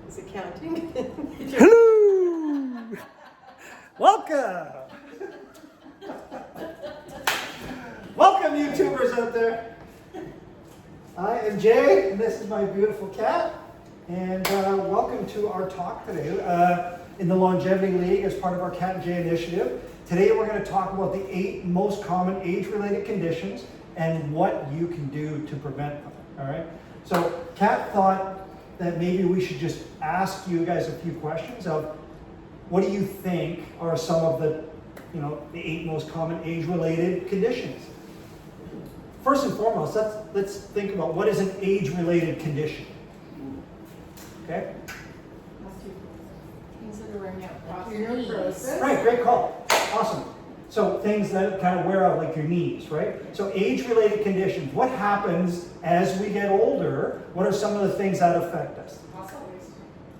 Is it counting? Hello! Welcome! Welcome, YouTubers out there. I am Jay, and this is my beautiful cat. And welcome to our talk today in the Longevity League as part of our Cat and Jay initiative. Today we're going to talk about the 8 most common age-related conditions and what you can do to prevent them. All right. So Kat thought that maybe we should just ask you guys a few questions of what do you think are some of the, the 8 most common age-related conditions. First and foremost, let's think about what is an age-related condition. Okay. Things that are wearing out. Osteoporosis. Right. Great call. Awesome. So things that kind of wear out, like your knees, right? So age-related conditions. What happens as we get older? What are some of the things that affect us? Muscle wasting.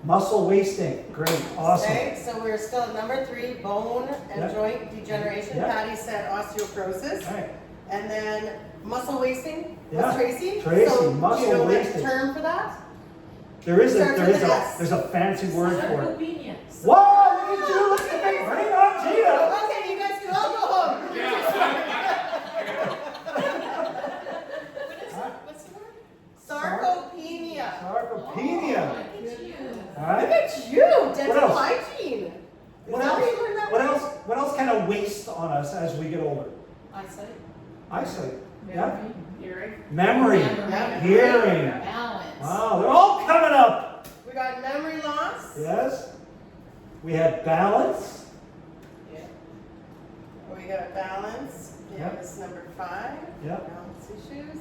Muscle wasting. Great. Awesome. Okay, so we're still at number 3, bone and joint degeneration. Patty said osteoporosis. All right. And then muscle wasting. Yeah. Was Tracy? Tracy, so, muscle do you know wasting. the term for that? There's Starts with an S. a fancy word for it. Sarcopenia. Whoa! Look at you! Look at me! Bring on, Gina! Okay, you guys can all go home. What's the word? Sarcopenia. Sarcopenia. All Look right. at you, dental else? hygiene. Is What that else? where you learned that What word? else? What else kind of wastes on us as we get older? Eyesight. Eyesight. Yeah. Hearing. Memory. Yeah. Hearing. Balance. Wow, they're all coming up. We got memory loss. Yes. We had balance. Yeah. We got balance. Yeah, Yep. this is number 5. Yep. Balance issues.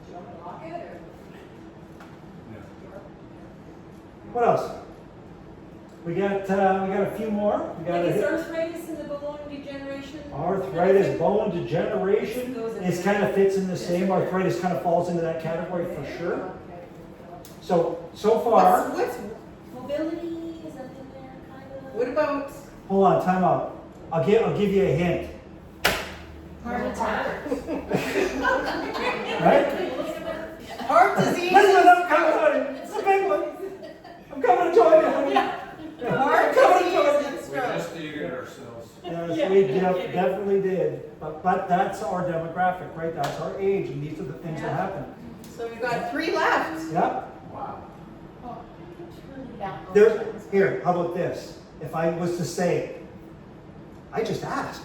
Do you want me to lock it or? What else? We got a few more. We got Is a, arthritis and the bone degeneration? arthritis, bone degeneration. Goes in It there. kind of fits in the same. Arthritis kind of falls into that category for sure. Okay. So far, What's Mobility, is that in there kind of? what about hold on, time out. I'll give you a hint. Heart attack. Right? heart disease? Listen, I'm coming, honey. It's a big one. I'm coming to join you, honey. Heart disease and We stroke. just dated ourselves. Yes, we definitely did. But that's our demographic, right? That's our age, and these are the things that happen. So we've got 3 left. Yep. Wow. Oh, it's really down. Here, how about this? If I was to say, I just asked.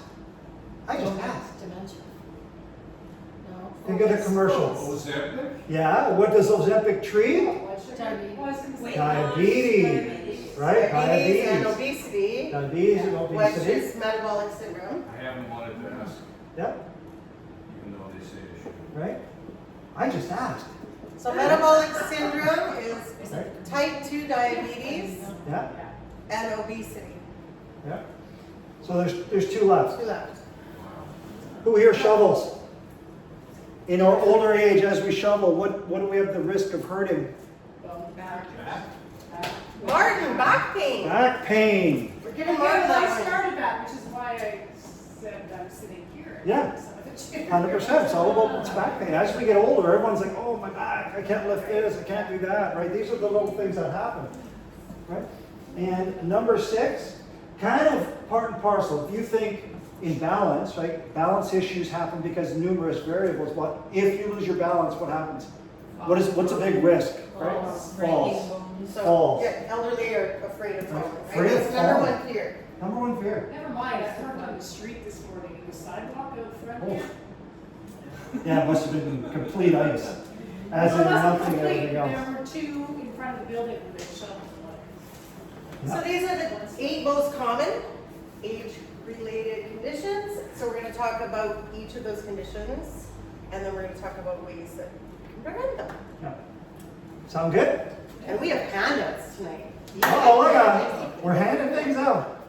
Dementia. No. Think of the commercial. Ozempic? Yeah, what does Ozempic treat? Diabetes. Diabetes, right? Diabetes and Diabetes. obesity, Diabetes and which obesity. is metabolic syndrome. I haven't wanted to ask, Yep, even though they say I should. right? I just asked. So metabolic syndrome is Right? type 2 diabetes Yeah, and obesity. yeah. So there's 2 left. 2 left. Who here shovels? In our older age, as we shovel, what do we have the risk of hurting? Back? Martin, back pain. Back pain. We're giving Martin I that one. started that, which is why I said I'm sitting here. Yeah. 100%. It's all about what's back pain. As we get older, everyone's like, oh my back, I can't lift this, I can't do that, right? These are the little things that happen, right? And number 6, kind of part and parcel. If you think in balance, right? Balance issues happen because of numerous variables. But if you lose your balance, what happens? What's a big risk, right? Falls. So, Falls. yeah, elderly are afraid of falling, right? Afraid of That's number falling. 1 fear. Number 1 fear. Never mind, I parked on the street this morning in the sidewalk out front Oh. here. Yeah, it must have been complete ice. As in Well, that's nothing complete. everything else. There were 2 in front of the building where they shoveled the So these are the 8 most common age-related conditions. So we're going to talk about each of those conditions, and then we're going to talk about ways that you can prevent them. Yeah. Sound good? And we have handouts tonight. Oh, look at it. We're handing things out.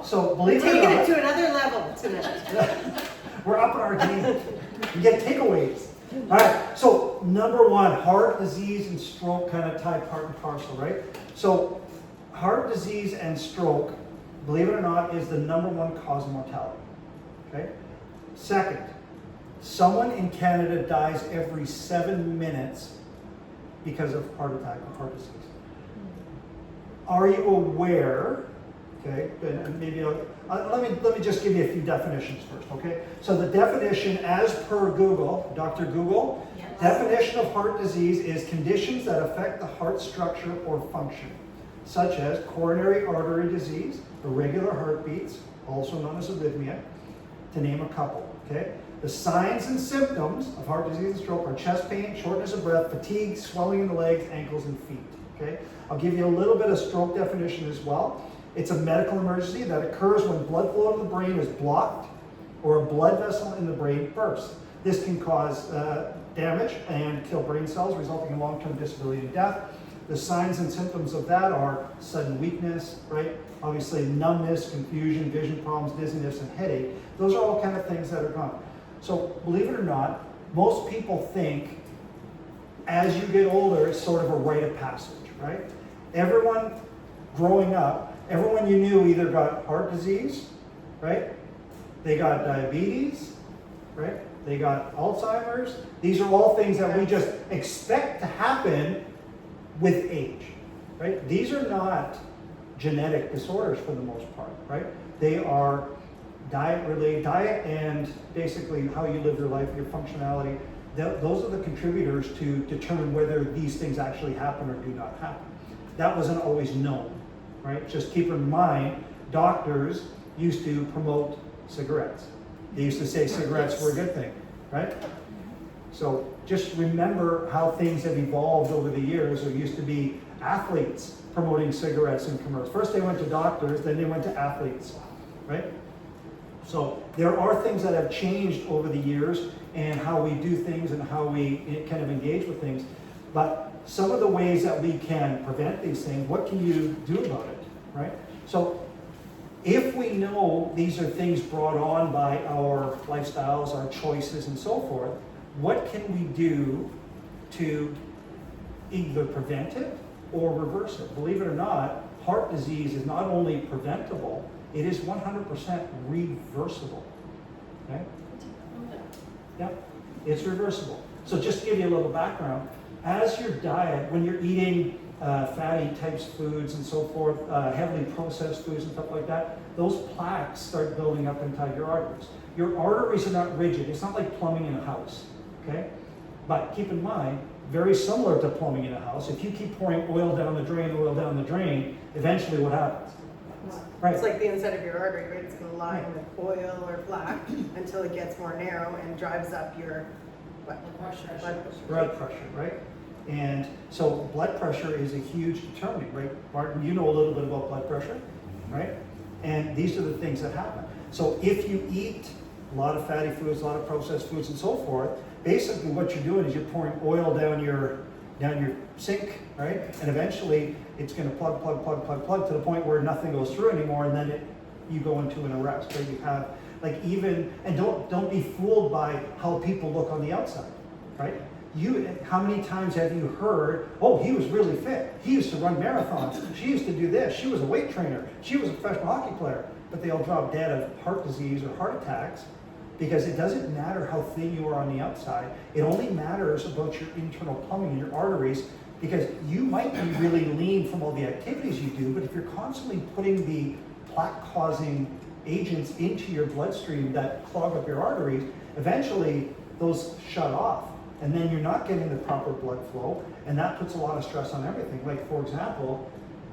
So We're believe it or taking it not, to another level tonight. we're upping our game. You get takeaways. All right. So number 1, heart disease and stroke kind of tie part and parcel, right? So heart disease and stroke, believe it or not, is the number 1 cause of mortality. Okay. Second, Someone in Canada dies every 7 minutes because of heart attack or heart disease. Are you aware, okay, and maybe let me just give you a few definitions first, okay? So the definition as per Google, Dr. Google, Yes. definition of heart disease is conditions that affect the heart structure or function, such as coronary artery disease, irregular heartbeats, also known as arrhythmia, to name a couple, okay? The signs and symptoms of heart disease and stroke are chest pain, shortness of breath, fatigue, swelling in the legs, ankles, and feet, okay? I'll give you a little bit of stroke definition as well. It's a medical emergency that occurs when blood flow to the brain is blocked or a blood vessel in the brain bursts. This can cause damage and kill brain cells, resulting in long-term disability and death. The signs and symptoms of that are sudden weakness, right? Obviously numbness, confusion, vision problems, dizziness, and headache. Those are all kind of things that are gone. So believe it or not, most people think as you get older, it's sort of a rite of passage, right? Everyone growing up, everyone you knew either got heart disease, right? They got diabetes, right? They got Alzheimer's. These are all things that we just expect to happen with age, right? These are not genetic disorders for the most part, right? They are diet-related, diet and basically how you live your life, your functionality. Those are the contributors to determine whether these things actually happen or do not happen. That wasn't always known, right? Just keep in mind, doctors used to promote cigarettes. They used to say cigarettes were a good thing, right? So just remember how things have evolved over the years. There used to be athletes promoting cigarettes in commercials. First they went to doctors, then they went to athletes, right? So there are things that have changed over the years and how we do things and how we kind of engage with things. But some of the ways that we can prevent these things, what can you do about it, right? So if we know these are things brought on by our lifestyles, our choices, and so forth, what can we do to either prevent it or reverse it? Believe it or not, heart disease is not only preventable, it is 100% reversible. Okay? Yep, it's reversible. So just to give you a little background, as your diet, when you're eating fatty types foods and so forth, heavily processed foods and stuff like that, those plaques start building up inside your arteries. Your arteries are not rigid. It's not like plumbing in a house, okay? But keep in mind, very similar to plumbing in a house, if you keep pouring oil down the drain, eventually what happens? Right. It's like the inside of your artery, right? It's gonna line with oil or plaque until it gets more narrow and drives up your Blood pressure, right? And so blood pressure is a huge determinant, right? Martin, you know a little bit about blood pressure, right? And these are the things that happen. So if you eat a lot of fatty foods, a lot of processed foods and so forth, basically what you're doing is you're pouring oil down your sink, right? And eventually it's going to plug to the point where nothing goes through anymore, and then you go into an arrest, right? You have and don't be fooled by how people look on the outside, right? How many times have you heard, oh, he was really fit. He used to run marathons. She used to do this. She was a weight trainer. She was a professional hockey player. But they all drop dead of heart disease or heart attacks because it doesn't matter how thin you are on the outside. It only matters about your internal plumbing and your arteries, because you might be really lean from all the activities you do, but if you're constantly putting the plaque-causing agents into your bloodstream that clog up your arteries, eventually those shut off. And then you're not getting the proper blood flow, and that puts a lot of stress on everything. Like, for example,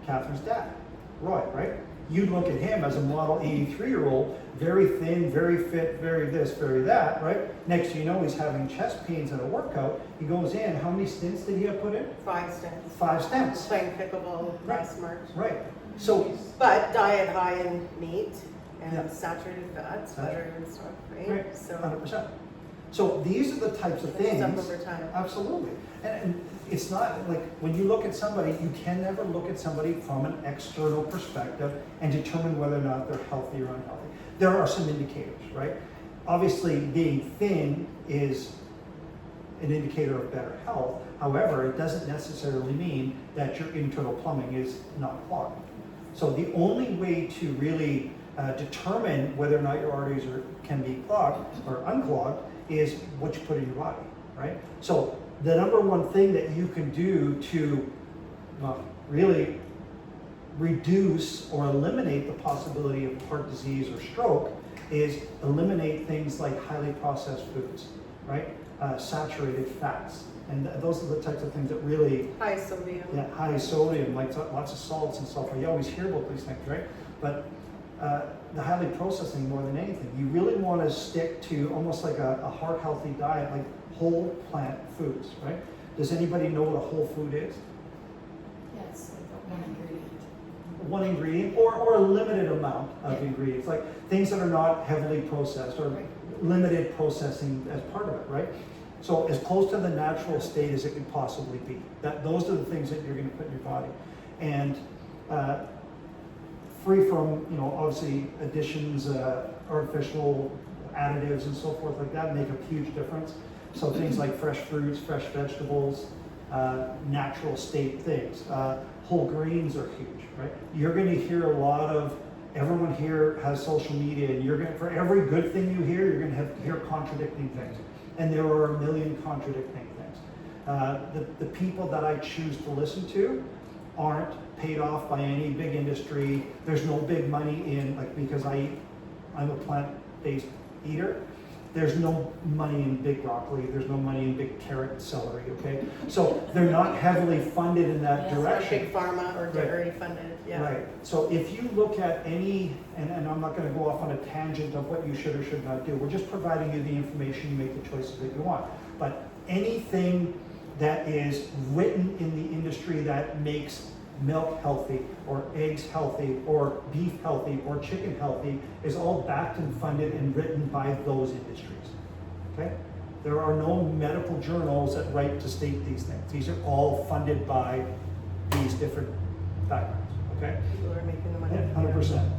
Catherine's dad, Roy, right? You'd look at him as a model 83-year-old, very thin, very fit, very this, very that, right? Next thing you know, he's having chest pains at a workout. He goes in, how many stents did he have put in? 5 stents. 5 stents. Playing pickleball last March. Right. So, But diet high in meat and Yeah. saturated fats, butter and stuff, right? right, So 100%. So these are the types of it's things. up over time. Absolutely. And it's not like when you look at somebody, you can never look at somebody from an external perspective and determine whether or not they're healthy or unhealthy. There are some indicators, right? Obviously, being thin is an indicator of better health. However, it doesn't necessarily mean that your internal plumbing is not clogged. So the only way to really determine whether or not your arteries can be clogged or unclogged is what you put in your body, right? So the number one thing that you can do to really reduce or eliminate the possibility of heart disease or stroke is eliminate things like highly processed foods, right? Saturated fats. And those are the types of things that really, High sodium. high sodium, like lots of salts and sulfur. You always hear about these things, right? But the highly processing more than anything. You really want to stick to almost like a heart healthy diet, like whole plant foods, right? Does anybody know what a whole food is? Yes, like one ingredient. One ingredient or a limited amount of Yeah. ingredients, like things that are not heavily processed or Right. limited processing as part of it, right? So as close to the natural state as it could possibly be. Those are the things that you're going to put in your body. And free from, obviously additions, artificial additives and so forth like that make a huge difference. So things like fresh fruits, fresh vegetables, natural state things. Whole grains are huge, right? You're going to hear a lot of, everyone here has social media, and you're going to, for every good thing you hear, you're going to hear contradicting things. And there are a million contradicting things. The people that I choose to listen to aren't paid off by any big industry. There's no big money in, like, because I'm a plant-based eater. There's no money in big broccoli. There's no money in big carrot, celery, okay? So they're not heavily funded in that Yeah, Or direction. big pharma or dairy funded, yeah. Right. So if you look at any, and I'm not going to go off on a tangent of what you should or should not do. We're just providing you the information. You make the choices that you want. But anything that is written in the industry that makes milk healthy or eggs healthy or beef healthy or chicken healthy is all backed and funded and written by those industries. Okay? There are no medical journals that write to state these things. These are all funded by these different backgrounds. Okay? People are making the money. Yeah, 100%.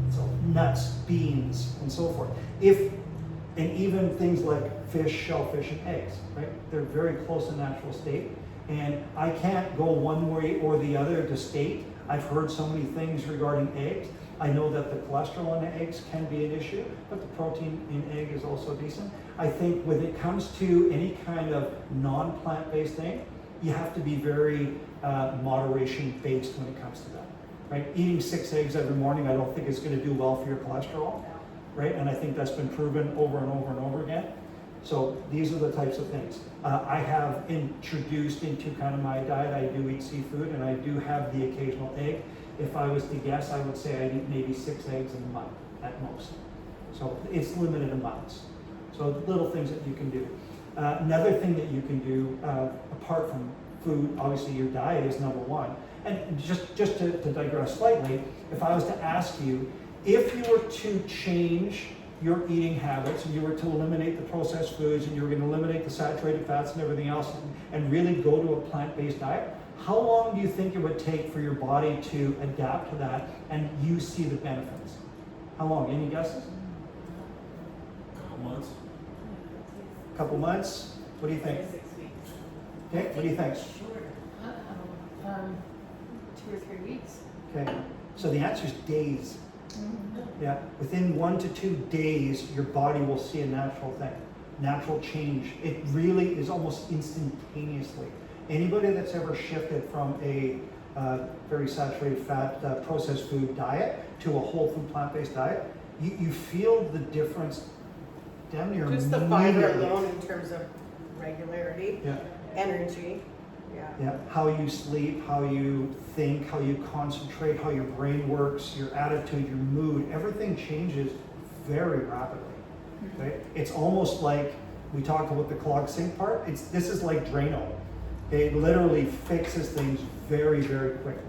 So nuts, beans, and so forth. And even things like fish, shellfish, and eggs, right? They're very close to natural state. And I can't go one way or the other to state. I've heard so many things regarding eggs. I know that the cholesterol in eggs can be an issue, but the protein in egg is also decent. I think when it comes to any kind of non-plant-based thing, you have to be very moderation-based when it comes to that, right? Eating 6 eggs every morning, I don't think is going to do well for your cholesterol, right? And I think that's been proven over and over and over again. So these are the types of things. I have introduced into kind of my diet, I do eat seafood and I do have the occasional egg. If I was to guess, I would say I eat maybe 6 eggs in a month at most. So it's limited amounts. So little things that you can do. Another thing that you can do, apart from food, obviously your diet is number one. And just to digress slightly, if I was to ask you, if you were to change your eating habits and you were to eliminate the processed foods and you were going to eliminate the saturated fats and everything else and really go to a plant-based diet, how long do you think it would take for your body to adapt to that and you see the benefits? How long? Any guesses? Couple months. Couple months? What do you think? 6 weeks. Okay, what do you think? Shorter. 2 or 3 weeks. Okay, so the answer is days. Yeah, within 1 to 2 days, your body will see a natural thing, natural change. It really is almost instantaneously. Anybody that's ever shifted from a very saturated fat, processed food diet to a whole food plant-based diet, you feel the difference down near Just the fiber immediately. alone in terms of regularity, Yeah. energy, yeah. Yeah, how you sleep, how you think, how you concentrate, how your brain works, your attitude, your mood, everything changes very rapidly. Okay? It's almost like we talked about the clogged sink part. This is like Drano. Okay? It literally fixes things very, very quickly.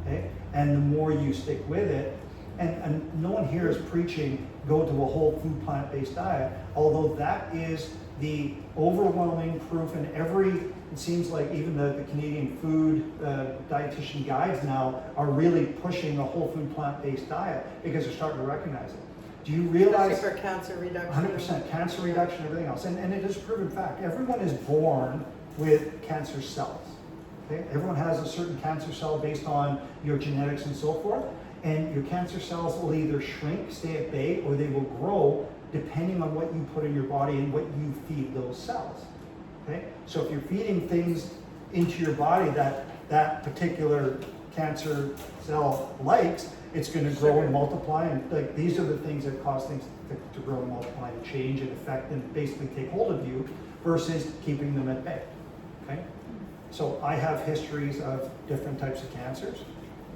Okay? And the more you stick with it, and no one here is preaching go to a whole food plant-based diet, although that is the overwhelming proof in it seems like even the Canadian food dietitian guides now are really pushing a whole food plant-based diet because they're starting to recognize it. Do you realize? Especially for cancer reduction. 100% cancer reduction, everything else. And it is a proven fact. Everyone is born with cancer cells. Okay? Everyone has a certain cancer cell based on your genetics and so forth. And your cancer cells will either shrink, stay at bay, or they will grow depending on what you put in your body and what you feed those cells. Okay? So if you're feeding things into your body that particular cancer cell likes, it's going to grow and multiply. And like these are the things that cause things to grow and multiply and change and affect and basically take hold of you versus keeping them at bay. Okay? So I have histories of different types of cancers,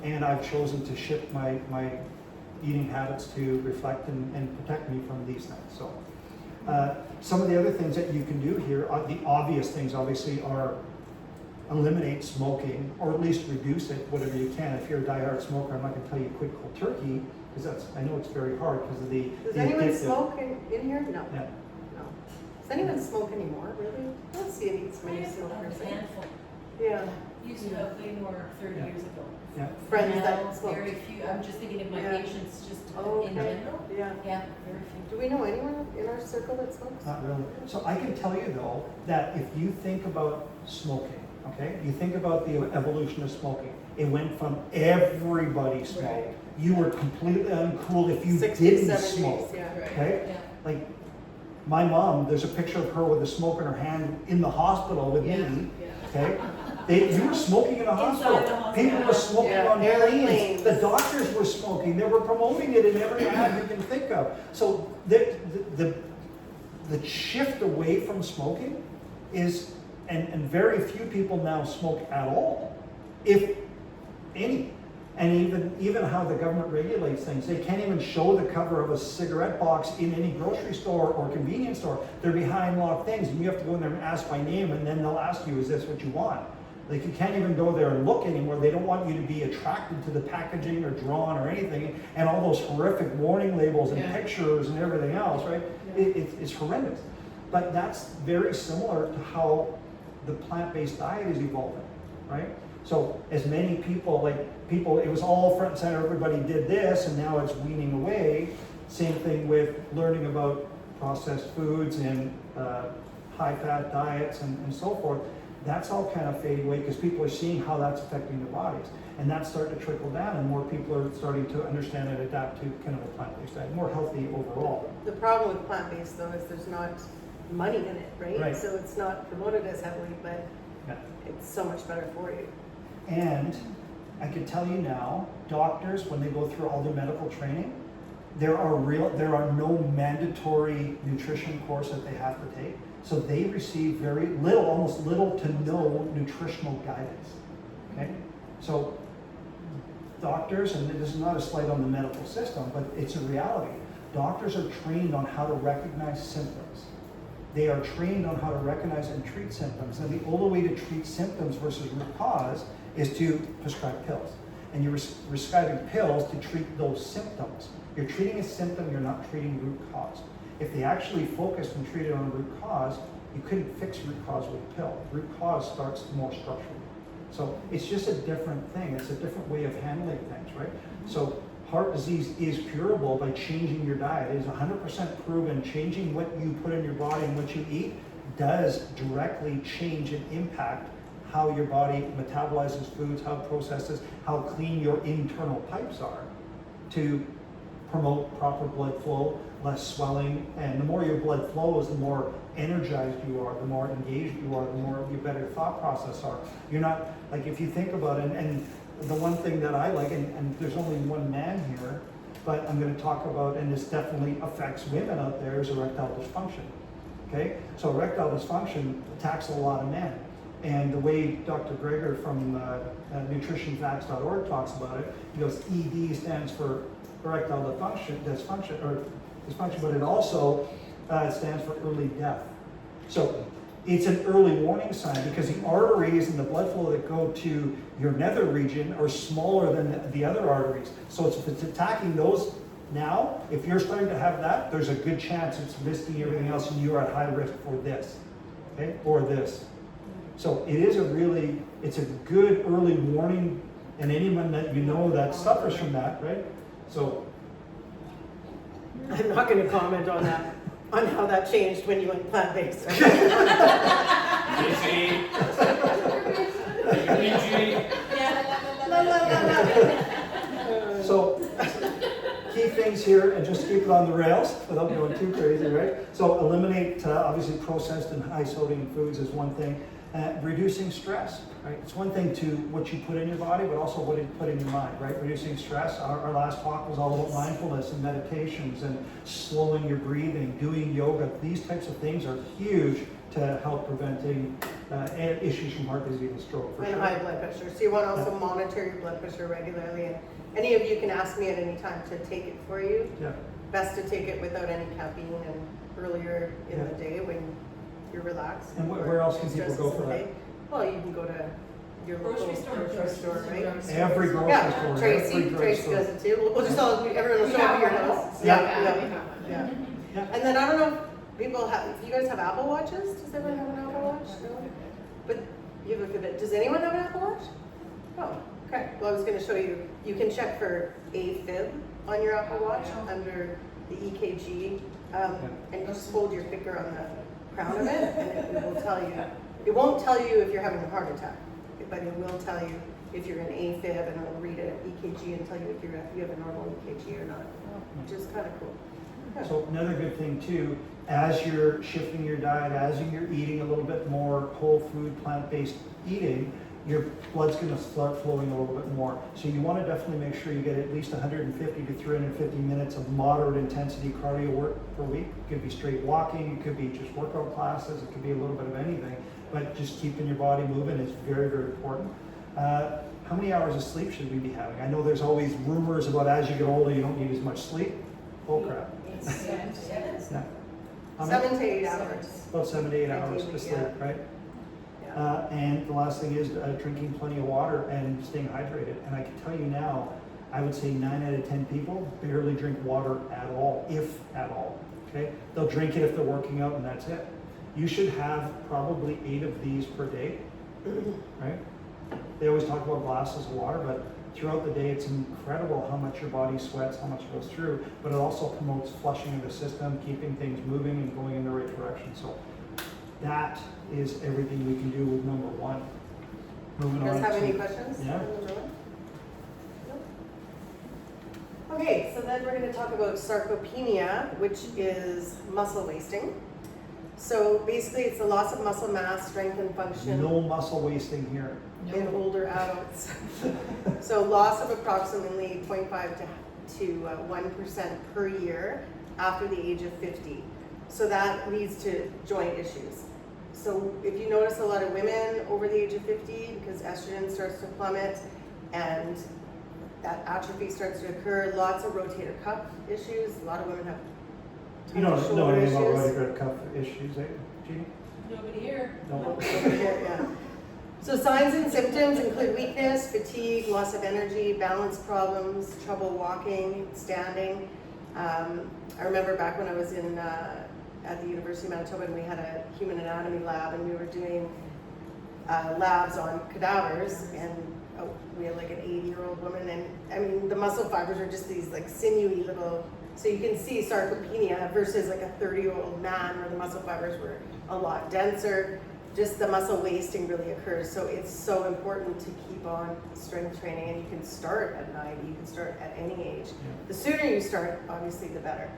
and I've chosen to shift my eating habits to reflect and protect me from these things. So some of the other things that you can do here, the obvious things obviously are eliminate smoking, or at least reduce it whatever you can. If you're a diehard smoker, I'm not going to tell you quit cold turkey, because I know it's very hard because of the Does anyone addictive- smoke in here? No. Yeah. No. Does anyone smoke anymore, really? I don't see any smokers. A handful. Yeah. Used to have way more 30 Yeah. years ago. Yeah. Friends Now, that smoke. very few. I'm just thinking of my Yeah. patients just Oh, in okay. general. Yeah. Yeah, very few. Do we know anyone in our circle that smokes? Not really. So I can tell you though, that if you think about smoking, okay, you think about the evolution of smoking. It went from everybody smoked. Right. You were completely uncool if you 60s, didn't 70s, smoke. yeah. Okay? Yeah. Like my mom, there's a picture of her with a smoke in her hand in the hospital with Yeah. me. Yeah. Okay? You were smoking in a hospital. Inside the hospital. People were smoking Yeah. on Airplanes. planes. The doctors were smoking. They were promoting it in every ad you can think of. So the shift away from smoking is, and very few people now smoke at all, if any. And even how the government regulates things, they can't even show the cover of a cigarette box in any grocery store or convenience store. They're behind locked things, and you have to go in there and ask by name, and then they'll ask you, is this what you want? Like you can't even go there and look anymore. They don't want you to be attracted to the packaging or drawn or anything, and all those horrific warning labels and Yeah. pictures and everything else, right? Yeah. It's horrendous. But that's very similar to how the plant-based diet is evolving, right? So as many people, it was all front and center, everybody did this, and now it's weaning away. Same thing with learning about processed foods and high-fat diets and so forth. That's all kind of fading away because people are seeing how that's affecting their bodies. And that's starting to trickle down, and more people are starting to understand and adapt to kind of a plant-based diet, more healthy overall. The problem with plant-based though is there's not money in it, right? Right. So it's not promoted as heavily, but Yeah. it's so much better for you. And I can tell you now, doctors, when they go through all their medical training, there are no mandatory nutrition course that they have to take. So they receive very little, almost little to no nutritional guidance. Okay? So doctors, and this is not a slight on the medical system, but it's a reality. Doctors are trained on how to recognize symptoms. They are trained on how to recognize and treat symptoms. And the only way to treat symptoms versus root cause is to prescribe pills. And you're prescribing pills to treat those symptoms. You're treating a symptom, you're not treating root cause. If they actually focused and treated on root cause, you couldn't fix root cause with a pill. Root cause starts more structurally. So it's just a different thing. It's a different way of handling things, right? So heart disease is curable by changing your diet. It is 100% proven changing what you put in your body and what you eat does directly change and impact how your body metabolizes foods, how it processes, how clean your internal pipes are to promote proper blood flow, less swelling, and the more your blood flows, the more energized you are, the more engaged you are, the more your better thought process are. You're not, like if you think about it, and the one thing that I like, and there's only one man here, but I'm going to talk about, and this definitely affects women out there, is erectile dysfunction. Okay? So erectile dysfunction attacks a lot of men. And the way Dr. Greger from nutritionfacts.org talks about it, he goes, ED stands for erectile dysfunction, but it also stands for early death. So it's an early warning sign because the arteries and the blood flow that go to your nether region are smaller than the other arteries. So if it's attacking those now, if you're starting to have that, there's a good chance it's risking everything else and you're at high risk for this, okay, or this. So it is it's a good early warning, and anyone that you know that suffers from that, right? So I'm not going to comment on that, on how that changed when you went plant-based. Easy. La, la, la, la. So things here, and just keep it on the rails without going too crazy, right? So eliminate, obviously, processed and high sodium foods is one thing. Reducing stress, right? It's one thing to what you put in your body, but also what you put in your mind, right? Reducing stress. Our last talk was all about mindfulness and meditations and slowing your breathing, doing yoga. These types of things are huge to help preventing issues from heart disease and stroke. For And sure. high blood pressure. So you want to also monitor your blood pressure regularly. And any of you can ask me at any time to take it for you. Yeah. Best to take it without any caffeine and earlier in the day when you're relaxed. And or where else can people stresses go in for the that? day. Well, you can go to your Grocery local store. grocery store, right? Every grocery Yeah, store. Tracy every Tracy drugstore. does it too. We'll just all, everyone will We show up have at your one. house. Yeah. Yeah. Yeah. And then I don't know, if people have, you guys have Apple Watches? Does everyone have an Apple Watch? No? But you have a Fitbit. Does anyone have an Apple Watch? Oh, okay. Well, I was gonna show you, you can check for AFib on your Apple Watch under the EKG. And you just hold your finger on the crown of it and it will tell you. It won't tell you if you're having a heart attack, but it will tell you if you're in AFib, and it'll read an EKG and tell you if you have a normal EKG or not, which is kind of cool. Yeah. So another good thing too, as you're shifting your diet, as you're eating a little bit more whole food, plant-based eating, your blood's going to start flowing a little bit more. So you want to definitely make sure you get at least 150 to 350 minutes of moderate intensity cardio work per week. It could be straight walking, it could be just workout classes, it could be a little bit of anything, but just keeping your body moving is very, very important. How many hours of sleep should we be having? I know there's always rumors about as you get older, you don't need as much sleep. Bull crap. Yeah. How many? 7 to 8 hours. About 7 to 8 hours Ideally, to sleep, yeah. right? Yeah. And the last thing is drinking plenty of water and staying hydrated. And I can tell you now, I would say 9 out of 10 people barely drink water at all, if at all. Okay, they'll drink it if they're working out, and that's it. You should have probably 8 of these per day, right? They always talk about glasses of water, but throughout the day, it's incredible how much your body sweats, how much it goes through. But it also promotes flushing of the system, keeping things moving and going in the right direction. So that is everything we can do with number 1. Moving You on. guys have any to- questions? Yeah. Okay, so then we're going to talk about sarcopenia, which is muscle wasting. So basically, it's the loss of muscle mass, strength, and function No muscle wasting here. in older adults. So loss of approximately 0.5 to 1% per year after the age of 50. So that leads to joint issues. So if you notice a lot of women over the age of 50, because estrogen starts to plummet and that atrophy starts to occur, lots of rotator cuff issues. A lot of women have You don't know shoulder anything about issues. rotator cuff issues, eh, Jeannie? Nobody here. No. Yeah. So signs and symptoms include weakness, fatigue, loss of energy, balance problems, trouble walking, standing. I remember back when I was in at the University of Manitoba, and we had a human anatomy lab, and we were doing labs on cadavers, and we had like an 80-year-old woman, and I mean the muscle fibers are just these like sinewy little. So you can see sarcopenia versus like a 30-year-old man where the muscle fibers were a lot denser. Just the muscle wasting really occurs. So it's so important to keep on strength training, and you can start at 90, you can start at any age. The sooner you start, obviously, the better.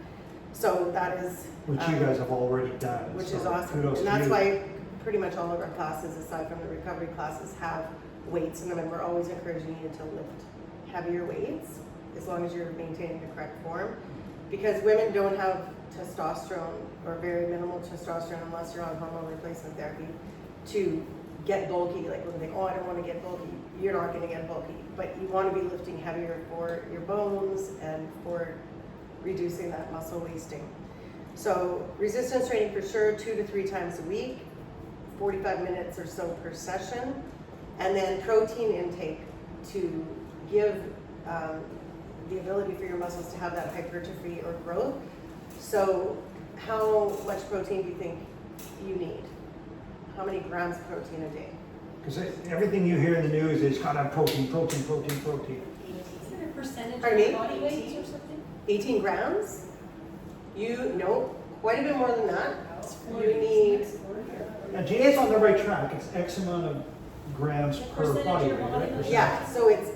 So that is Which you guys have already done. which so is awesome. kudos And to that's you. why pretty much all of our classes, aside from the recovery classes, have weights in them, and we're always encouraging you to lift heavier weights as long as you're maintaining the correct form. Because women don't have testosterone or very minimal testosterone unless you're on hormone replacement therapy to get bulky. Like when they, I don't want to get bulky, you're not going to get bulky. But you want to be lifting heavier for your bones and for reducing that muscle wasting. So resistance training for sure, 2 to 3 times a week, 45 minutes or so per session. And then protein intake to give the ability for your muscles to have that hypertrophy or growth. So how much protein do you think you need? How many grams of protein a day? Because everything you hear in the news is gotta have protein. Isn't it a percentage Pardon of me? your body weight or something? 18 grams? No, quite a bit more than that. You need, Now, Jane's on the right track. It's X amount of grams per Percentage body of your weight, body right? weight. yeah, so it's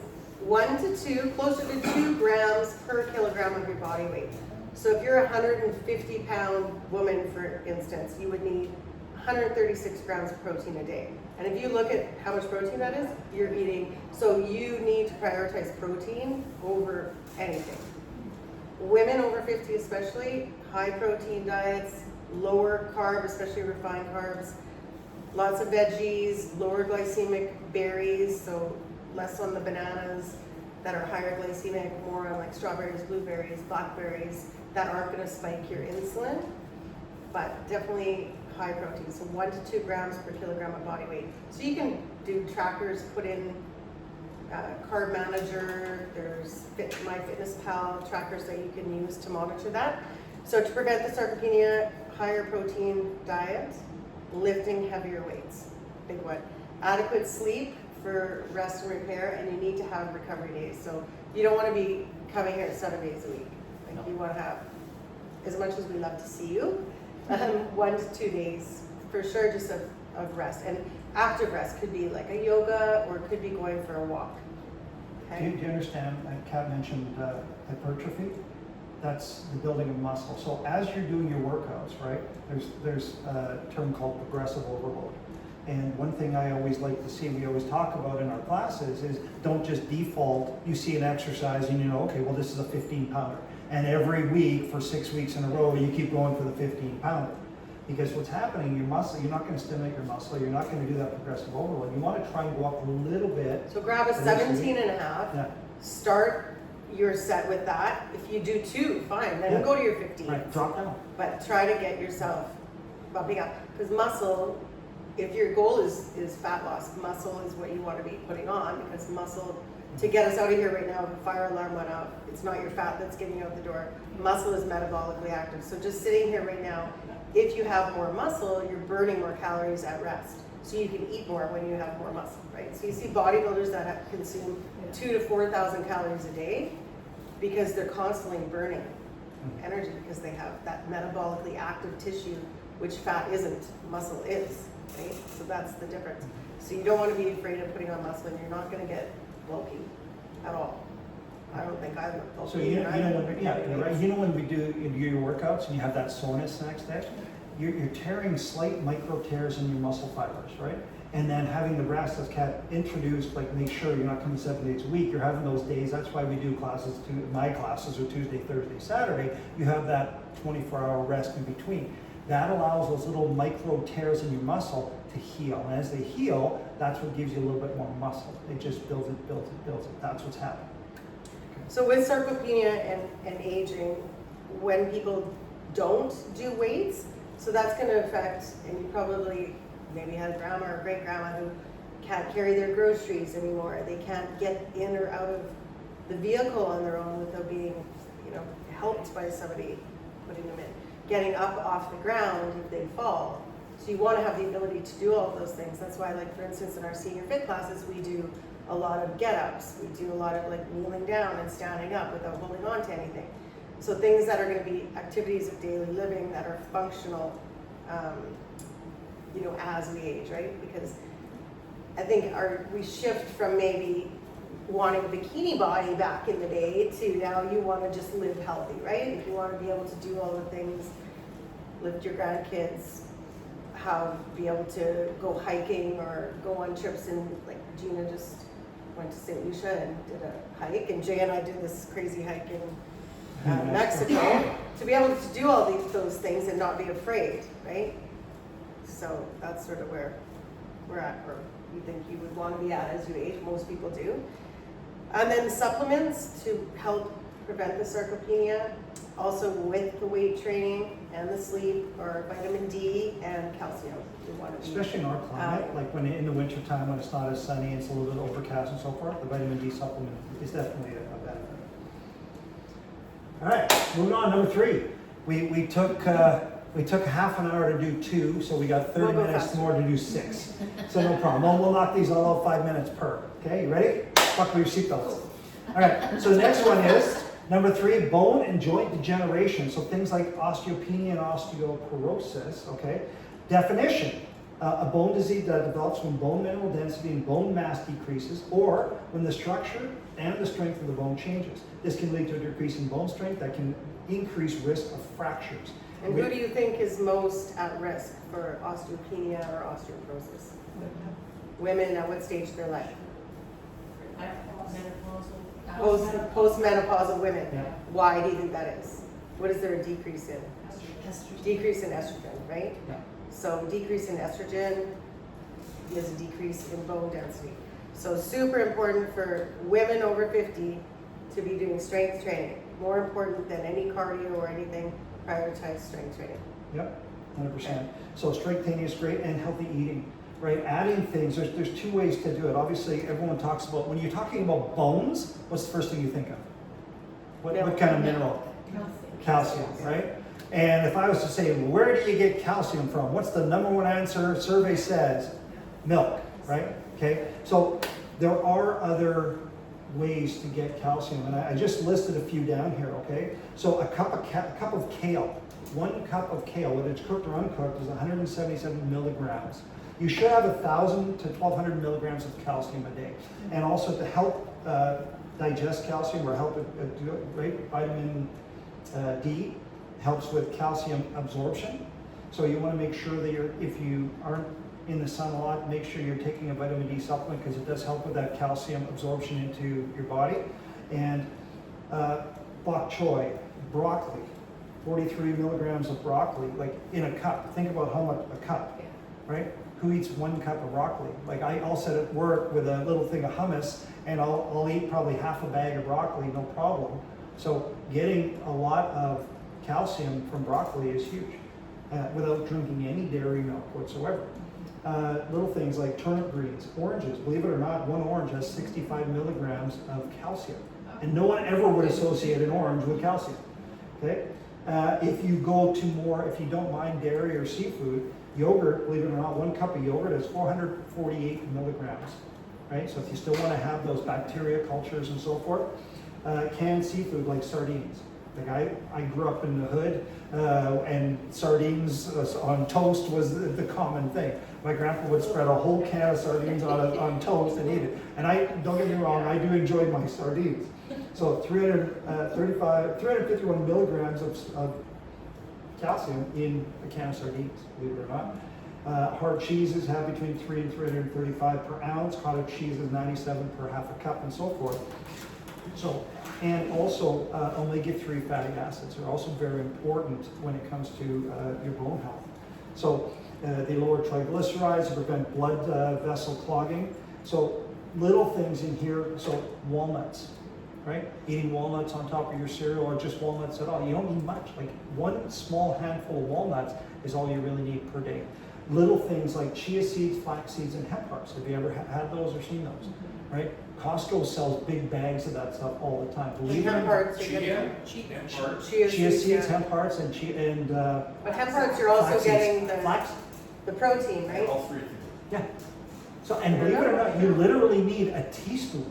1 to 2, closer to 2 grams per kilogram of your body weight. So if you're a 150-pound woman, for instance, you would need 136 grams of protein a day. And if you look at how much protein that is, you're eating, so you need to prioritize protein over anything. Women over 50 especially, high protein diets, lower carb, especially refined carbs, lots of veggies, lower glycemic berries, so less on the bananas that are higher glycemic, more on like strawberries, blueberries, blackberries, that aren't gonna spike your insulin, but definitely high protein, so 1 to 2 grams per kilogram of body weight. So you can do trackers, put in Carb Manager, there's MyFitnessPal trackers that you can use to monitor that. So to prevent the sarcopenia, higher protein diet, lifting heavier weights, big one. Adequate sleep for rest and repair, and you need to have recovery days. So you don't want to be coming here 7 days a week. Like you want to have, as much as we love to see you, 1 to 2 days for sure, just of rest. And active rest could be like a yoga, or it could be going for a walk. Okay? Do you understand, Kat mentioned hypertrophy? That's the building of muscle. So as you're doing your workouts, right, there's a term called progressive overload. And one thing I always like to see, we always talk about in our classes, is don't just default, you see an exercise and you know, okay, well this is a 15-pounder. And every week for 6 weeks in a row, you keep going for the 15-pounder. Because what's happening, your muscle, you're not going to stimulate your muscle, you're not going to do that progressive overload. You want to try and go up a little bit. So grab a 17 and a half, Yeah. start your set with that. If you do 2, fine, then Yeah. go to your 15. Right, drop down. But try to get yourself bumping up. Because muscle, if your goal is fat loss, muscle is what you want to be putting on, because muscle, to get us out of here right now, if a fire alarm went off, it's not your fat that's getting you out the door. Muscle is metabolically active. So just sitting here right now, if you have more muscle, you're burning more calories at rest. So you can eat more when you have more muscle, right? So you see bodybuilders that consume 2,000 to 4,000 calories a day because they're constantly burning energy, because they have that metabolically active tissue, which fat isn't, muscle is, right? So that's the difference. So you don't want to be afraid of putting on muscle, and you're not going to get bulky at all. I don't think I look bulky. So you know when, yeah, you're right. You know when you do your workouts and you have that soreness the next day, you're tearing slight micro tears in your muscle fibers, right? And then having the rest, as Kat introduced, like make sure you're not coming 7 days a week. You're having those days. That's why we do classes. My classes are Tuesday, Thursday, Saturday. You have that 24-hour rest in between. That allows those little micro tears in your muscle to heal. And as they heal, that's what gives you a little bit more muscle. It just builds it, builds it, builds it. That's what's happening. So with sarcopenia and aging, when people don't do weights, so that's going to affect, and you probably maybe had a grandma or great grandma who can't carry their groceries anymore. They can't get in or out of the vehicle on their own without being, helped by somebody putting them in. Getting up off the ground if they fall. So you want to have the ability to do all of those things. That's why, like for instance, in our senior fit classes, we do a lot of get-ups. We do a lot of like kneeling down and standing up without holding on to anything. So things that are going to be activities of daily living that are functional, as we age, right? Because I think we shift from maybe wanting a bikini body back in the day to now you want to just live healthy, right? If you want to be able to do all the things, lift your grandkids, be able to go hiking or go on trips, and like Gina just went to St. Lucia and did a hike, and Jay and I did this crazy hike in Mexico, to be able to do all those things and not be afraid, right? So that's sort of where we're at, or we think you would want to be at as you age. Most people do. And then supplements to help prevent the sarcopenia, also with the weight training and the sleep, or vitamin D and calcium. You want to be, especially in our climate, like when in the winter time when it's not as sunny, it's a little bit overcast and so forth, the vitamin D supplement is definitely a benefit. All right, moving on, number 3. We took half an hour to do 2, so we got 30 minutes faster. more to do 6. So no problem. We'll knock these all out 5 minutes per. Okay, you ready? Buckle your seatbelts. All right, so the next one is number 3, bone and joint degeneration. So things like osteopenia and osteoporosis, okay? Definition: A bone disease that develops when bone mineral density and bone mass decreases, or when the structure and the strength of the bone changes. This can lead to a decrease in bone strength that can increase risk of fractures. And who do you think is most at risk for osteopenia or osteoporosis? Women at what stage of their life? Postmenopausal women. Yeah. Why do you think that is? What is there a decrease in? Estrogen. Decrease in estrogen, right? Yeah. So decrease in estrogen is a decrease in bone density. So super important for women over 50 to be doing strength training. More important than any cardio or anything, prioritize strength training. Yep, 100%. So strength training is great, and healthy eating, right? Adding things, there's two ways to do it. Obviously, everyone talks about, when you're talking about bones, what's the first thing you think of? What kind of mineral? Calcium, right? And if I was to say, where do you get calcium from? What's the number one answer? Survey says milk, right? Okay, so there are other ways to get calcium, and I just listed a few down here, okay? So a cup of kale, 1 cup of kale, whether it's cooked or uncooked, is 177 milligrams. You should have 1,000 to 1,200 milligrams of calcium a day. And also to help digest calcium, or help it do it, right? Vitamin D helps with calcium absorption. So you want to make sure that if you aren't in the sun a lot, make sure you're taking a vitamin D supplement, because it does help with that calcium absorption into your body. And bok choy, broccoli, 43 milligrams of broccoli, like in a cup. Think about how much a cup, right? Who eats 1 cup of broccoli? Like I'll sit at work with a little thing of hummus, and I'll eat probably half a bag of broccoli, no problem. So getting a lot of calcium from broccoli is huge, without drinking any dairy milk whatsoever. Little things like turnip greens, oranges. Believe it or not, 1 orange has 65 milligrams of calcium. And no one ever would associate an orange with calcium, okay? If you go to more, if you don't mind dairy or seafood, yogurt, believe it or not, 1 cup of yogurt is 448 milligrams, right? So if you still want to have those bacteria cultures and so forth, canned seafood like sardines. Like I grew up in the hood, and sardines on toast was the common thing. My grandpa would spread a whole can of sardines on toast and eat it. And don't get me wrong, I do enjoy my sardines. So 351 milligrams of calcium in a can of sardines, believe it or not. Hard cheeses have between 3 and 335 per ounce. Cottage cheese is 97 per half a cup, and so forth. So, and also omega-3 fatty acids are also very important when it comes to your bone health. So they lower triglycerides to prevent blood vessel clogging. So little things in here, so walnuts, right? Eating walnuts on top of your cereal, or just walnuts at all. You don't need much. Like 1 small handful of walnuts is all you really need per day. Little things like chia seeds, flax seeds, and hemp hearts. Have you ever had those or seen those? Right? Costco sells big bags of that stuff all the time. Believe it or Hemp not. hearts, Chia chia Seeds, hemp hearts, and but hemp hearts, you're also flax getting seeds. Flax. the protein, right? All 3. Yeah. So, and believe it or not, you literally need a teaspoon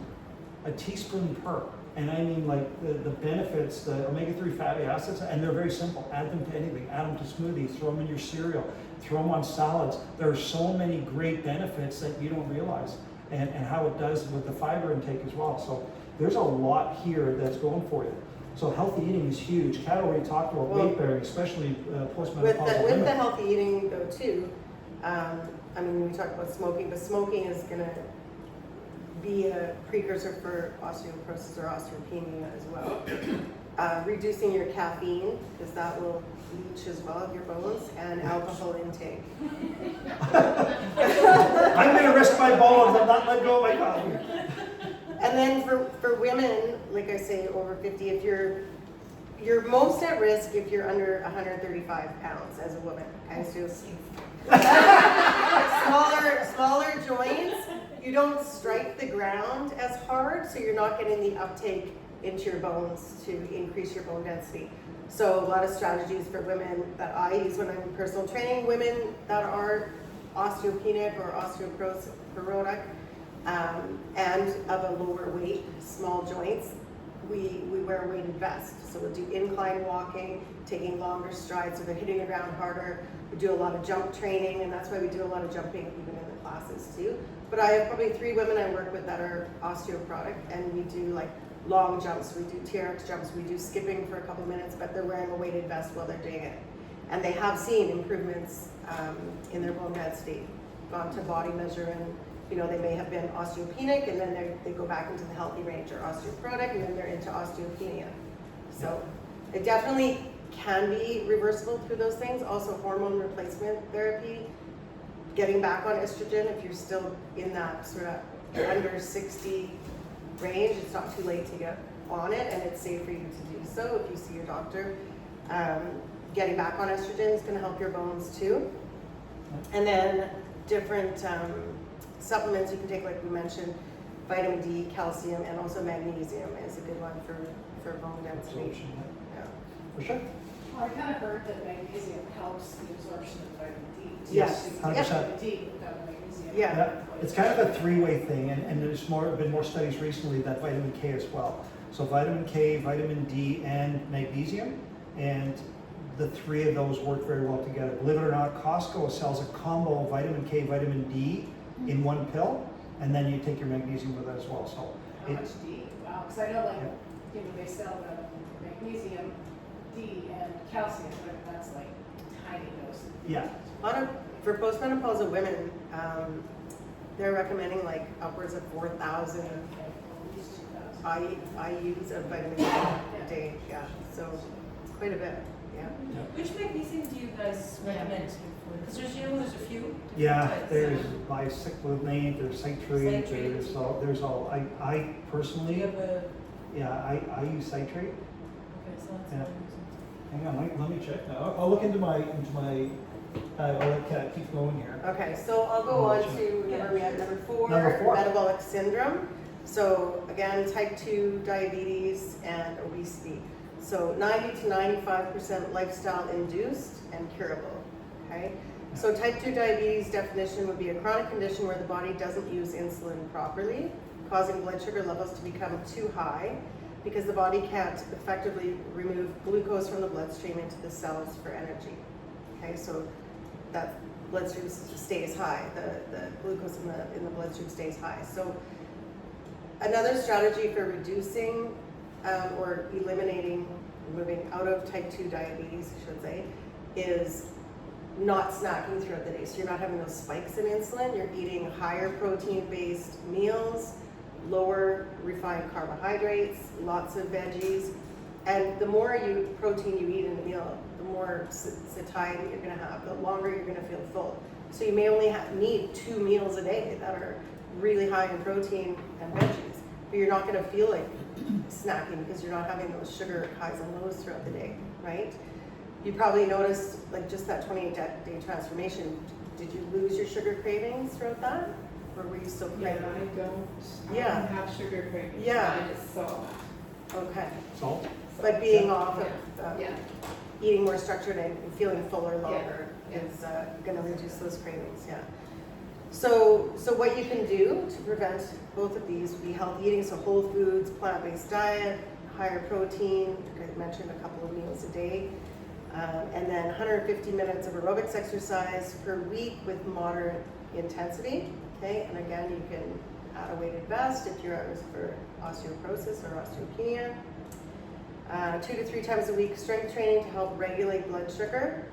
per. And I mean, like the benefits, the omega-3 fatty acids, and they're very simple. Add them to anything. Add them to smoothies. Throw them in your cereal. Throw them on salads. There are so many great benefits that you don't realize, and how it does with the fiber intake as well. So there's a lot here that's going for you. So healthy eating is huge. Kat already talked about weight bearing, especially postmenopausal women. With the healthy eating though too, I mean, we talked about smoking, but smoking is gonna be a precursor for osteoporosis or osteopenia as well. Reducing your caffeine, because that will leach as well of your bones, and alcohol intake. I'm going to risk my bones and not let go of my coffee. And then for women, like I say, over 50, if you're most at risk if you're under 135 pounds as a woman. Okay, so smaller joints. You don't strike the ground as hard, so you're not getting the uptake into your bones to increase your bone density. So a lot of strategies for women that I use when I'm in personal training, women that are osteopenic or osteoporotic and of a lower weight, small joints, we wear a weighted vest. So we'll do incline walking, taking longer strides, so they're hitting the ground harder. We do a lot of jump training, and that's why we do a lot of jumping even in the classes too. But I have probably 3 women I work with that are osteoporotic, and we do like long jumps, we do TRX jumps, we do skipping for a couple minutes, but they're wearing a weighted vest while they're doing it. And they have seen improvements in their bone density, gone to body measure, and you know, they may have been osteopenic, and then they go back into the healthy range, or osteoporotic, and then they're into osteopenia. So it definitely can be reversible through those things. Also hormone replacement therapy, getting back on estrogen if you're still in that sort of under 60 range, it's not too late to get on it, and it's safe for you to do so if you see your doctor. Getting back on estrogen is going to help your bones too. And then different supplements you can take, like we mentioned, vitamin D, calcium, and also magnesium is a good one for bone density. Absorption, Yeah. for sure. Well, I kind of heard that magnesium helps the absorption of vitamin D. Yes, You 100%. get vitamin D without magnesium. Yeah. Yeah, it's kind of a 3-way thing, and there's been more studies recently that vitamin K as well. So vitamin K, vitamin D, and magnesium, and the 3 of those work very well together. Believe it or not, Costco sells a combo of vitamin K, vitamin D in one pill, and then you take your magnesium with it as well. So How much D? Wow, because I know like, Yeah. you know, they sell the magnesium, D, and calcium, but that's like tiny doses. yeah, A lot of, for postmenopausal women, they're recommending like upwards of 4,000 At least 2,000. IUs of vitamin D a day. Yeah, so it's quite a bit. Yeah. Which magnesium do you guys recommend? Because there's a few. yeah. types. There's bicyclovir, there's citrate, Citrate. there's all. I Do you personally, have a, yeah, I use citrate. okay, so that's Yeah. what I'm using. Hang on, let me check now. I'll look into my. I'll let Kat keep going here. Okay, so I'll go on to number, we had number 4, Number 4. metabolic syndrome. So again, type 2 diabetes and obesity. So 90 to 95% lifestyle induced and curable. Okay. So type 2 diabetes definition would be a chronic condition where the body doesn't use insulin properly, causing blood sugar levels to become too high because the body can't effectively remove glucose from the bloodstream into the cells for energy. Okay, so that bloodstream stays high, the glucose in the bloodstream stays high. So another strategy for reducing or eliminating, moving out of type 2 diabetes, I should say, is not snacking throughout the day. So you're not having those spikes in insulin, you're eating higher protein-based meals, lower refined carbohydrates, lots of veggies, and the more protein you eat in a meal, the more satiety you're gonna have, the longer you're gonna feel full. So you may only need 2 meals a day that are really high in protein and veggies, but you're not gonna feel like snacking because you're not having those sugar highs and lows throughout the day, right? You probably noticed like just that 28-day transformation. Did you lose your sugar cravings throughout that? Or were you still Yeah, craving? I don't Yeah. have sugar cravings. Yeah. I just saw. Okay, Salt. but being off of Yeah. eating more structured and feeling fuller longer Yeah. is going to reduce those cravings. Yeah. So what you can do to prevent both of these would be healthy eating, so whole foods, plant-based diet, higher protein. I mentioned a couple of meals a day, and then 150 minutes of aerobics exercise per week with moderate intensity. Okay, and again, you can add a weighted vest if you're at risk for osteoporosis or osteopenia. 2 to 3 times a week strength training to help regulate blood sugar.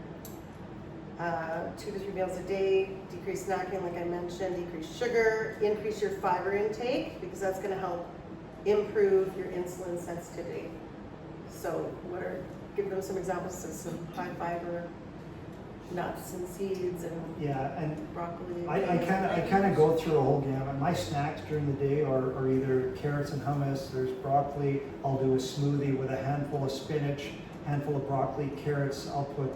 2 to 3 meals a day, decrease snacking like I mentioned, decrease sugar, increase your fiber intake because that's going to help improve your insulin sensitivity. So give them some examples of some high fiber nuts and seeds and Yeah, and broccoli. I kind of go through a whole gamut. My snacks during the day are either carrots and hummus, there's broccoli, I'll do a smoothie with a handful of spinach, handful of broccoli, carrots, I'll put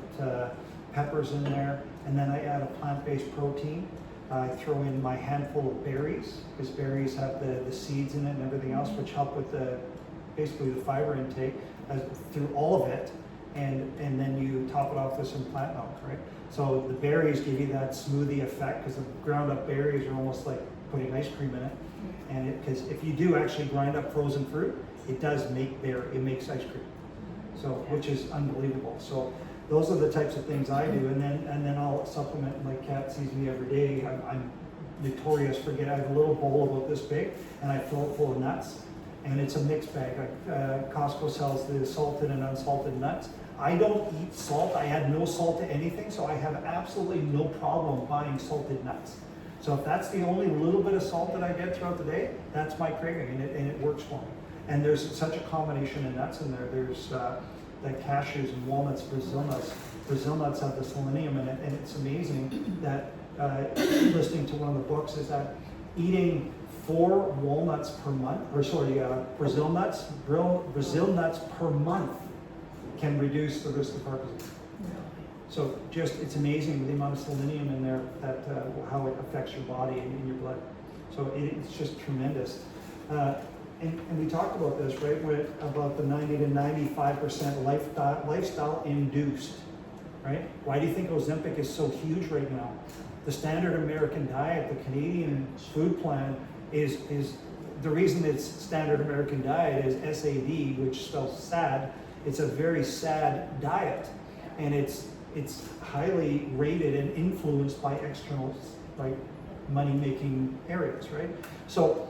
peppers in there, and then I add a plant-based protein. I throw in my handful of berries, because berries have the seeds in it and everything else, which help with basically the fiber intake through all of it. And then you top it off with some plant milk, right? So the berries give you that smoothie effect because the ground up berries are almost like putting ice cream in it. And because if you do actually grind up frozen fruit, it does make it makes ice cream. So which is unbelievable. So those are the types of things I do, and then I'll supplement. Like Kat sees me every day. I'm notorious for I have a little bowl about this big, and I fill it full of nuts, and it's a mixed bag. Costco sells the salted and unsalted nuts. I don't eat salt. I add no salt to anything, so I have absolutely no problem buying salted nuts. So if that's the only little bit of salt that I get throughout the day, that's my craving, and it works for me. And there's such a combination of nuts in there. There's like cashews and walnuts, Brazil nuts. Brazil nuts have the selenium in it, and it's amazing that listening to one of the books is that eating 4 walnuts per month, Brazil nuts per month can reduce the risk of heart disease. So it's amazing the amount of selenium in there, that how it affects your body and your blood. So it's just tremendous. And we talked about this, right? About the 90 to 95% lifestyle induced, right? Why do you think Ozempic is so huge right now? The standard American diet, the Canadian food plan is the reason it's standard American diet is SAD, which spells sad. It's a very sad diet, and it's highly rated and influenced by external, like money-making areas, right? So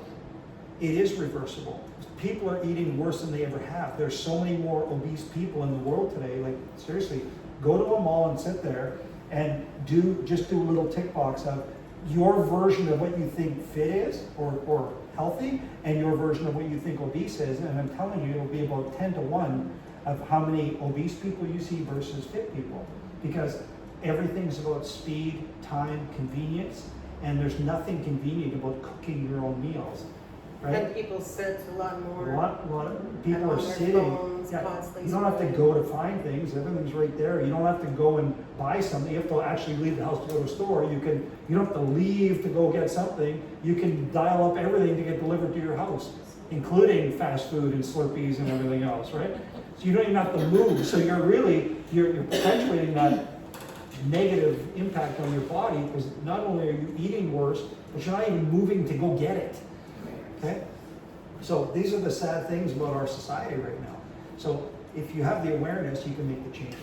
it is reversible. People are eating worse than they ever have. There's so many more obese people in the world today. Like, seriously, go to a mall and sit there and just do a little tick box of your version of what you think fit is or healthy, and your version of what you think obese is. And I'm telling you, it'll be about 10 to 1 of how many obese people you see versus fit people. Because everything's about speed, time, convenience, and there's nothing convenient about cooking your own meals, right? And people sit a lot more. A lot of people and are on their sitting. phones Yeah, constantly you don't have to scrolling. go to find things. Everything's right there. You don't have to go and buy something. You have to actually leave the house to go to a store. You don't have to leave to go get something. You can dial up everything to get delivered to your house, including fast food and Slurpees and everything else, right? So you don't even have to move. So you're perpetuating that negative impact on your body, because not only are you eating worse, but you're not even moving to go get it. Okay? So these are the sad things about our society right now. So if you have the awareness, you can make the changes.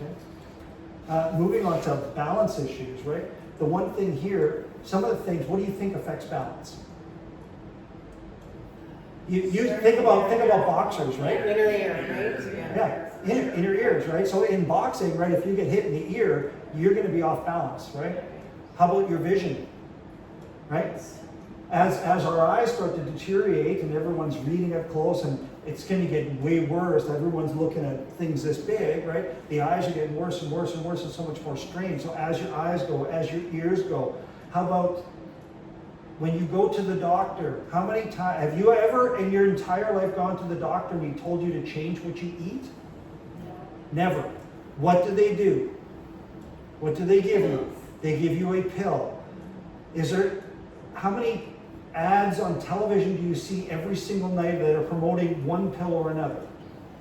Okay? Moving on to balance issues, right? The one thing here, some of the things, what do you think affects balance? You think about boxers, right? Inner ear, right? Yeah, inner ears, right? So in boxing, right, if you get hit in the ear, you're going to be off balance, right? How about your vision, right? As our eyes start to deteriorate and everyone's reading up close, and it's going to get way worse, everyone's looking at things this big, right? The eyes are getting worse and worse and worse and so much more strain. So as your eyes go, as your ears go, how about when you go to the doctor? How many times have you ever in your entire life gone to the doctor and he told you to change what you eat? Never. What do? What do they give you? They give you a pill. How many ads on television do you see every single night that are promoting one pill or another?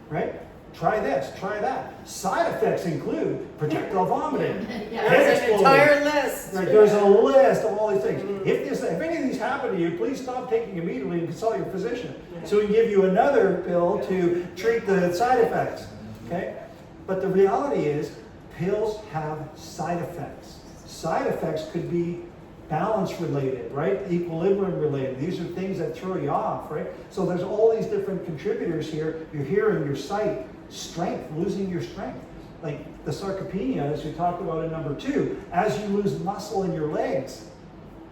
Right? Try this, try that. Side effects include projectile vomiting, head There's an exploding. entire list. Right, there's a list of all these things. If any of these happen to you, please stop taking immediately and consult your physician. So we can give you another pill to treat the side effects. Okay? But the reality is, pills have side effects. Side effects could be balance related, right? Equilibrium related. These are things that throw you off, right? So there's all these different contributors here. Your hearing, your sight, strength, losing your strength. Like the sarcopenia, as we talked about in number 2, as you lose muscle in your legs,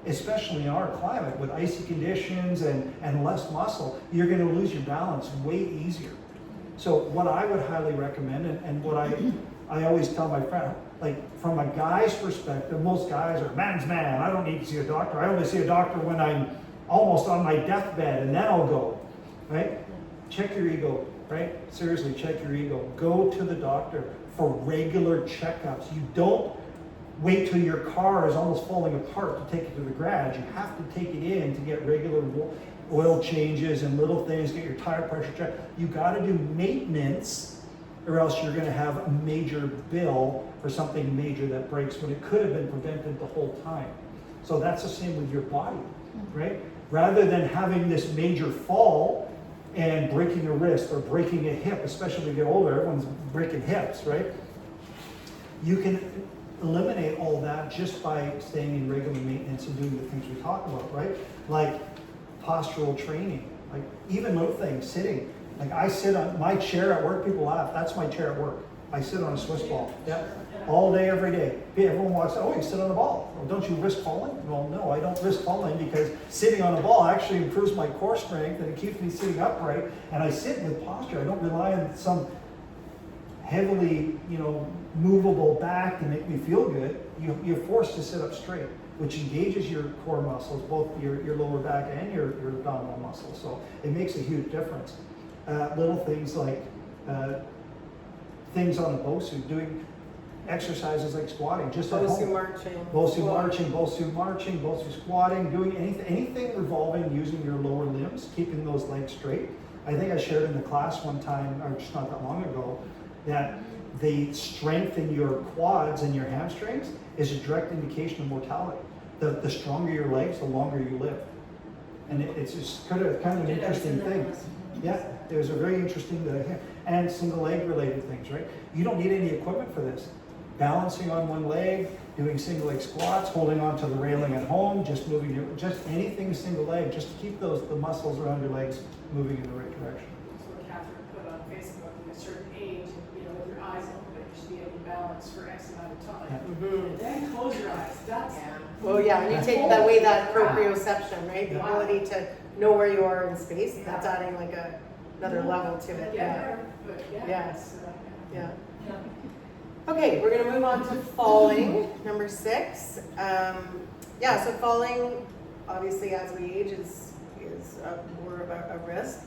especially in our climate with icy conditions and less muscle, you're going to lose your balance way easier. So what I would highly recommend, and what I always tell my friend, like from a guy's perspective, most guys are man's man. I don't need to see a doctor. I only see a doctor when I'm almost on my deathbed, and then I'll go, right? Check your ego, right? Seriously, check your ego. Go to the doctor for regular checkups. You don't wait till your car is almost falling apart to take it to the garage. You have to take it in to get regular oil changes and little things, get your tire pressure checked. You got to do maintenance, or else you're going to have a major bill for something major that breaks when it could have been prevented the whole time. So that's the same with your body, right? Rather than having this major fall and breaking a wrist or breaking a hip, especially when you get older, everyone's breaking hips, right? You can eliminate all that just by staying in regular maintenance and doing the things we talk about, right? Like postural training, like even little things, sitting. Like I sit on my chair at work, people laugh, that's my chair at work. I sit on a Swiss ball, all day, every day. Everyone walks, oh, you sit on a ball. Well, don't you risk falling? Well, no, I don't risk falling because sitting on a ball actually improves my core strength and it keeps me sitting upright. And I sit with posture. I don't rely on some heavily, movable back to make me feel good. You're forced to sit up straight, which engages your core muscles, both your lower back and your abdominal muscles. So it makes a huge difference. Little things like things on a Bosu, doing exercises like squatting, just at Bosu home. marching. Bosu marching, Bosu squatting, doing anything revolving using your lower limbs, keeping those legs straight. I think I shared in the class one time, or just not that long ago, that the strength in your quads and your hamstrings is a direct indication of mortality. The stronger your legs, the longer you live. And it's just kind of an interesting thing. Yeah, there's a very interesting and single leg related things, right? You don't need any equipment for this. Balancing on one leg, doing single leg squats, holding on to the railing at home, just just anything single leg, just to keep the muscles around your legs moving in the right direction. That's what Catherine put on Facebook. At a certain age, with your eyes open, you should be able to balance for X amount of time. Mm-hmm. And then close your eyes. That's Well, yeah, you take away that proprioception, right? The ability to know where you are in space. That's adding like another level to it. Yeah. But Yes. Yeah. Yeah. Okay, we're gonna move on to falling, number 6. So falling, obviously as we age, is more of a risk.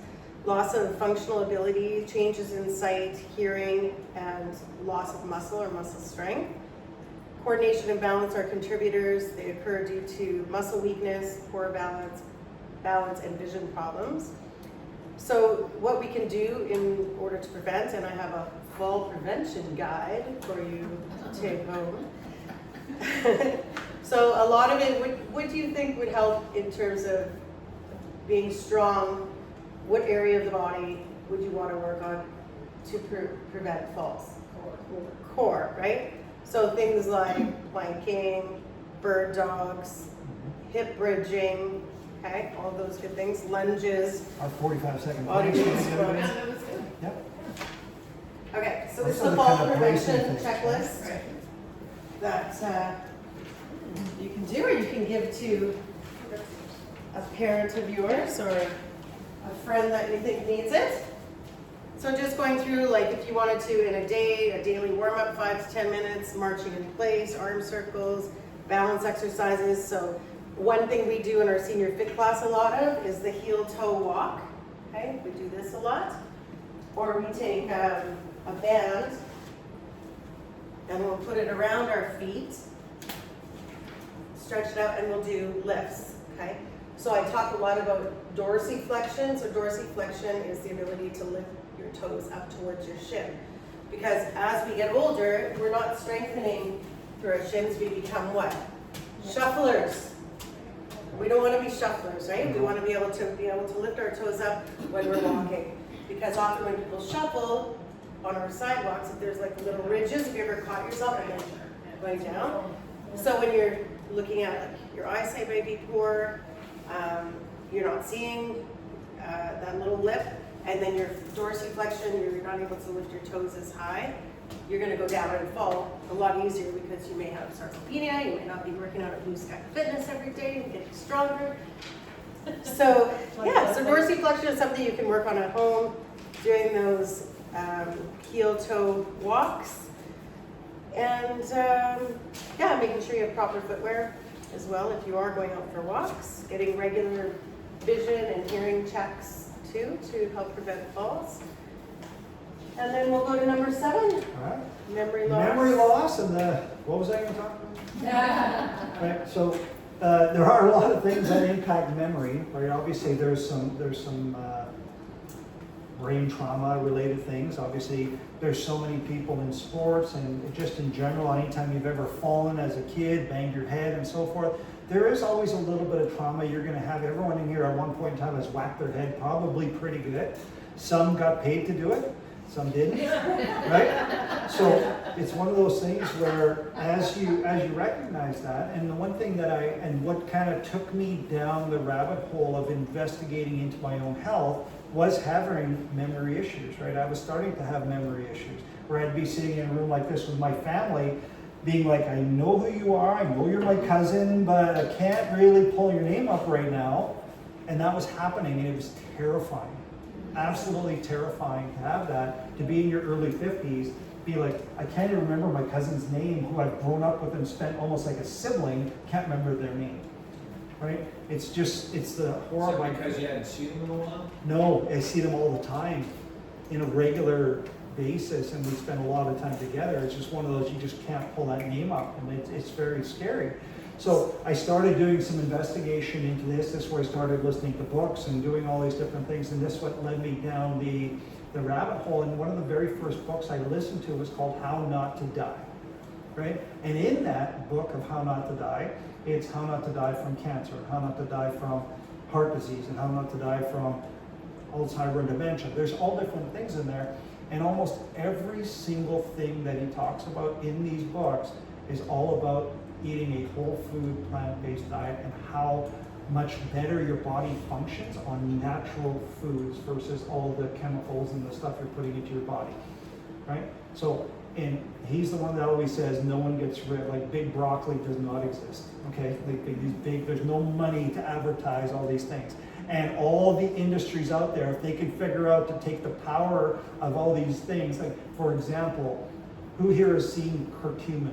Loss of functional ability, changes in sight, hearing, and loss of muscle or muscle strength. Coordination and balance are contributors. They occur due to muscle weakness, poor balance, and vision problems. So what we can do in order to prevent, and I have a fall prevention guide for you to take home. So a lot of it, what do you think would help in terms of being strong? What area of the body would you want to work on to prevent falls? Core, right? So things like planking, bird dogs, hip bridging, okay, all those good things, lunges. Our 45-second Body plank. squats. Yep. Okay, so Those this is are the the fall kind of bracing prevention things. checklist that you can do, or you can give to a parent of yours or a friend that you think needs it. So just going through, like if you wanted to in a daily warm-up, 5 to 10 minutes, marching in place, arm circles, balance exercises. So one thing we do in our senior fit class a lot of is the heel-toe walk. Okay, we do this a lot. Or we take a band and we'll put it around our feet, stretch it out, and we'll do lifts, okay? So I talk a lot about dorsiflexion. So dorsiflexion is the ability to lift your toes up towards your shin. Because as we get older, we're not strengthening through our shins, we become what? Shufflers. We don't want to be shufflers, right? We want to be able to lift our toes up when we're walking. Because often when people shuffle on our sidewalks, if there's like little ridges, have you ever caught yourself and then going down? So when you're looking at like your eyesight may be poor, you're not seeing that little lip, and then your dorsiflexion, you're not able to lift your toes as high, you're going to go down and fall a lot easier because you may have sarcopenia, you may not be working out at Blue Sky Fitness every day and getting stronger. So yeah, so dorsiflexion is something you can work on at home, doing those heel-toe walks, and making sure you have proper footwear as well if you are going out for walks, getting regular vision and hearing checks too to help prevent falls. And then we'll go to number 7, All right. memory loss. Memory loss and what was I going to talk about? Right. So there are a lot of things that impact memory. Right. Obviously, there's some brain trauma related things. Obviously, there's so many people in sports and just in general. Anytime you've ever fallen as a kid, banged your head, and so forth, there is always a little bit of trauma you're going to have. Everyone in here at one point in time has whacked their head probably pretty good. Some got paid to do it. some didn't, right? So it's one of those things where as you recognize that, and the one thing that what kind of took me down the rabbit hole of investigating into my own health was having memory issues, right? I was starting to have memory issues where I'd be sitting in a room like this with my family being like, I know who you are, I know you're my cousin, but I can't really pull your name up right now. And that was happening, and it was terrifying. Absolutely terrifying to have that, to be in your early 50s, be like, I can't even remember my cousin's name, who I've grown up with and spent almost like a sibling, can't remember their name, right? It's the horrible. Is that because you hadn't seen them in a while? No, I see them all the time, in a regular basis, and we spend a lot of time together. It's just one of those, you just can't pull that name up, and it's very scary. So I started doing some investigation into this. This is where I started listening to books and doing all these different things, and this is what led me down the rabbit hole. And one of the very first books I listened to was called How Not to Die, right? And in that book of How Not to Die, it's how not to die from cancer, how not to die from heart disease, and how not to die from Alzheimer's and dementia. There's all different things in there, and almost every single thing that he talks about in these books is all about eating a whole food, plant-based diet, and how much better your body functions on natural foods versus all the chemicals and the stuff you're putting into your body, right? So, and he's the one that always says no one gets rid, like big broccoli does not exist, okay? Like these big, there's no money to advertise all these things. And all the industries out there, if they can figure out to take the power of all these things, like for example, who here has seen curcumin,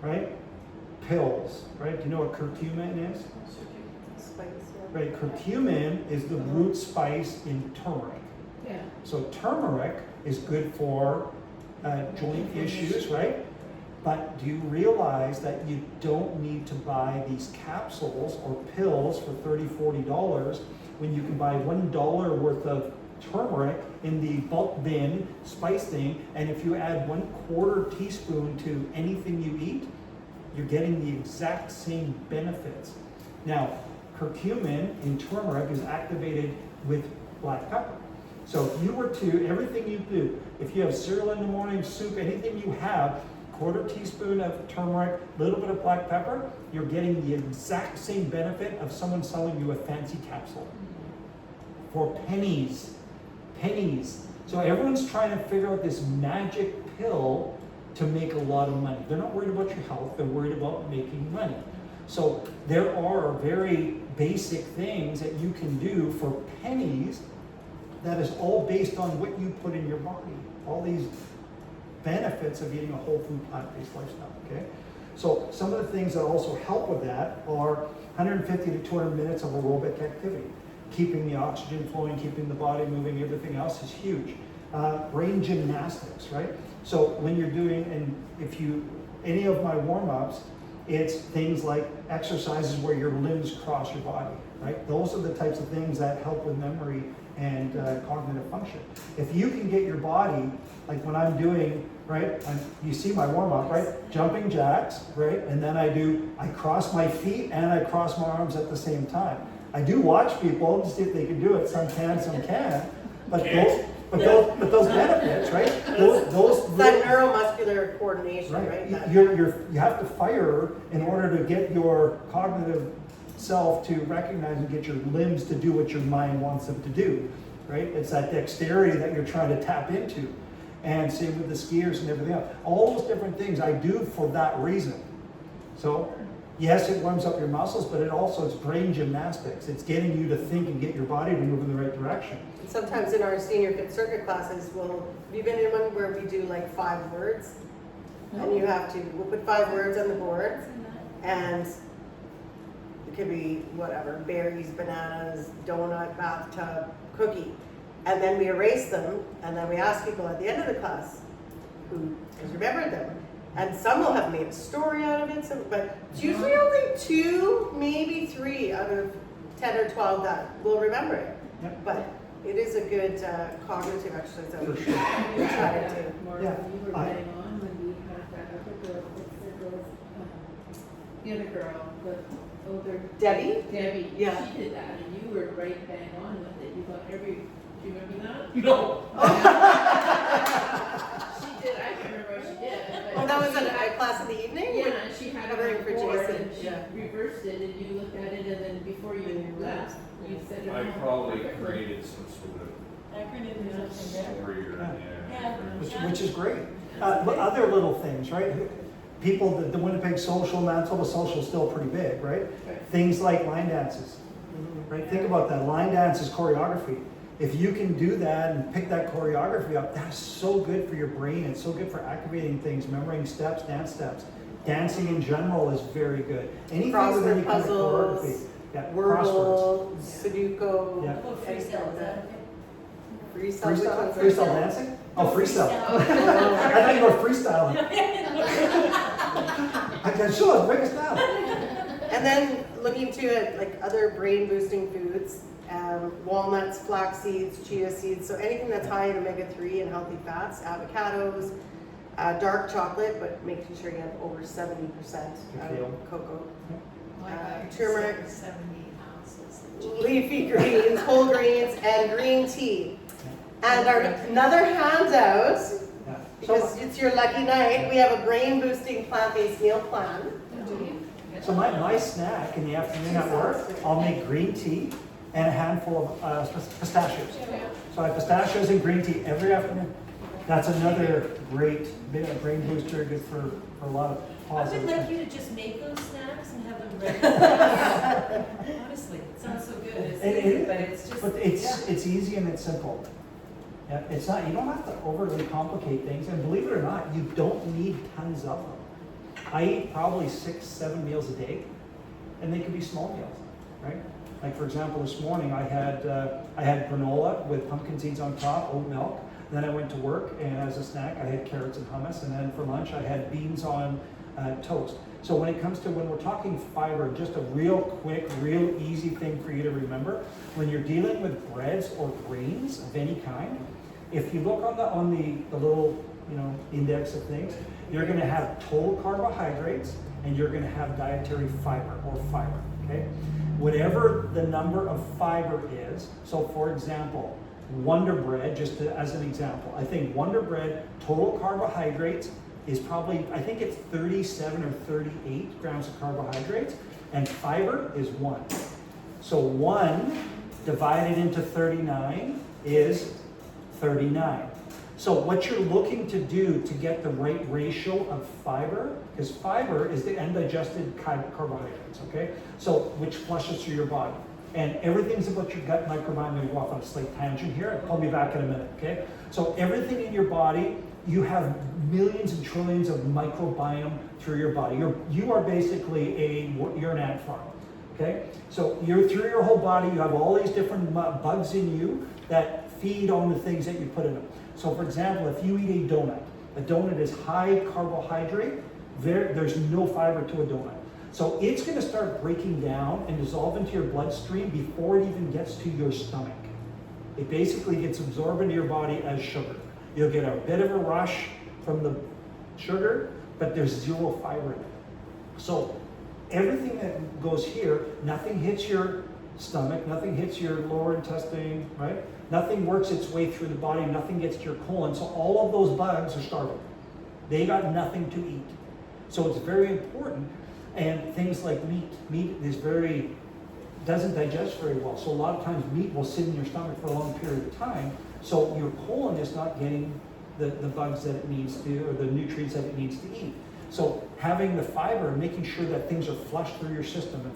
right? Pills, right? Do you know what curcumin is? Spice, yeah. Right, curcumin is the root spice in turmeric. Yeah. So turmeric is good for joint issues, right? But do you realize that you don't need to buy these capsules or pills for $30, $40 when you can buy $1 worth of turmeric in the bulk bin spice thing, and if you add 1/4 teaspoon to anything you eat, you're getting the exact same benefits. Now, curcumin in turmeric is activated with black pepper. So if you were to, everything you do, if you have cereal in the morning, soup, anything you have, 1/4 teaspoon of turmeric, a little bit of black pepper, you're getting the exact same benefit of someone selling you a fancy capsule for pennies. Pennies. So everyone's trying to figure out this magic pill to make a lot of money. They're not worried about your health, they're worried about making money. So there are very basic things that you can do for pennies that is all based on what you put in your body. All these benefits of eating a whole food plant-based lifestyle, okay? So some of the things that also help with that are 150 to 200 minutes of aerobic activity. Keeping the oxygen flowing, keeping the body moving, everything else is huge. Brain gymnastics, right? So when you're doing, and if you, any of my warm-ups, it's things like exercises where your limbs cross your body, right? Those are the types of things that help with memory and cognitive function. If you can get your body, like when I'm doing, right, you see my warm-up, right? Jumping jacks, right? And then I cross my feet and I cross my arms at the same time. I do watch people to see if they can do it. Some can, some can't. But those benefits, right? Those that neuromuscular coordination, right? You have to fire in order to get your cognitive self to recognize and get your limbs to do what your mind wants them to do, right? It's that dexterity that you're trying to tap into. And same with the skiers and everything else. All those different things I do for that reason. So yes, it warms up your muscles, but it's brain gymnastics. It's getting you to think and get your body to move in the right direction. Sometimes in our senior fit circuit classes, have you been in one where we do like 5 words? And we'll put 5 words on the board, and it could be whatever, berries, bananas, donut, bathtub, cookie. And then we erase them, and then we ask people at the end of the class who has remembered them. And some will have made a story out of it, but it's usually only 2, maybe 3 out of 10 or 12 that will remember it. Yep. But it is a good cognitive exercise that we For should sure. try to do. More Yeah. than you were bang on when we had that other girl, the other girl, the older. Debbie? Debbie. Yeah. She did that, and you were right bang on with it. You got do you remember that? No. She did, I can't remember what she did, but. Oh, that was she a had- class in the evening? Yeah, and she had it Covering on for the board Jason, and she yeah. reversed it and you looked at it and then before you left, you said it. I wrong. probably Perfectly. created some sort of Acronym or something, yeah. story or, Yeah. which is great. But other little things, right? People, the Winnipeg Social, Manitoba Social is still pretty big, right? Right. Things like line dances, right? Think about that. Line dance is choreography. If you can do that and pick that choreography up, that's so good for your brain. It's so good for activating things, remembering steps, dance steps. Dancing in general is very good. Anything with any Crossword kind of choreography. puzzles, Yeah, crosswords. Wordle, Sudoku. Yeah. What about freestyle, is that okay? Freestyle stuff. Freestyle dancing? Oh, freestyle. Freestyle. I thought you were freestyling. I said, sure, break us down. And then looking to it, like other brain boosting foods, walnuts, flax seeds, chia seeds, so anything that's high in omega-3 and healthy fats, avocados, dark chocolate, but making sure you have over 70% Cacao. cocoa. Oh, I thought you Turmeric. said 70 ounces. Leafy greens, whole greens, and green tea. And another handout, Yeah. because it's your lucky night, we have a brain boosting plant-based meal plan. So my snack in the afternoon at work, I'll make green tea and a handful of pistachios. So I have pistachios and green tea every afternoon. That's another great brain booster, good for a lot of I would positive like things. you to just make those snacks and have them ready. Honestly, it sounds so good. It's easy, but it's just. But it's easy and it's simple. Yeah, it's not, you don't have to overly complicate things, and believe it or not, you don't need tons of them. I eat probably 6-7 meals a day, and they can be small meals, right? Like for example, this morning I had granola with pumpkin seeds on top, oat milk. Then I went to work, and as a snack I had carrots and hummus, and then for lunch I had beans on toast. So when we're talking fiber, just a real quick, real easy thing for you to remember, when you're dealing with breads or grains of any kind, if you look on the little index of things, you're going to have total carbohydrates and you're going to have dietary fiber or fiber. Okay, whatever the number of fiber is. So for example, Wonder Bread, just as an example, I think Wonder Bread total carbohydrates is probably, I think it's 37 or 38 grams of carbohydrates, and fiber is 1. So 1 divided into 39 is 39. So what you're looking to do to get the right ratio of fiber, because fiber is the undigested carbohydrates, okay? So which flushes through your body. And everything's about your gut microbiome. I'm going to go off on a slight tangent here. I'll be back in a minute, okay? So everything in your body, you have millions and trillions of microbiome through your body. You are basically you're an ant farm, okay? So you're through your whole body, you have all these different bugs in you that feed on the things that you put in them. So for example, if you eat a donut is high carbohydrate, there's no fiber to a donut. So it's going to start breaking down and dissolve into your bloodstream before it even gets to your stomach. It basically gets absorbed into your body as sugar. You'll get a bit of a rush from the sugar, but there's zero fiber in it. So everything that goes here, nothing hits your stomach, nothing hits your lower intestine, right? Nothing works its way through the body, nothing gets to your colon. So all of those bugs are starving. They got nothing to eat. So it's very important. And things like meat doesn't digest very well. So a lot of times meat will sit in your stomach for a long period of time. So your colon is not getting the bugs that it needs to, or the nutrients that it needs to eat. So having the fiber and making sure that things are flushed through your system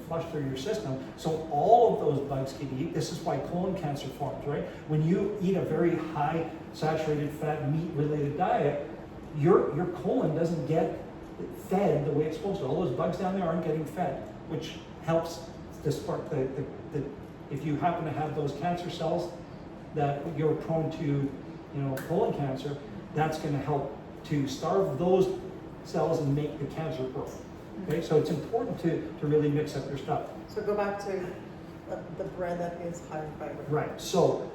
so all of those bugs can eat. This is why colon cancer forms, right? When you eat a very high saturated fat meat related diet, your colon doesn't get fed the way it's supposed to. All those bugs down there aren't getting fed, which helps to spark if you happen to have those cancer cells that you're prone to, colon cancer, that's going to help to starve those cells and make the cancer grow. Okay, so it's important to really mix up your stuff. So go back to the bread that is high in fiber. Right, so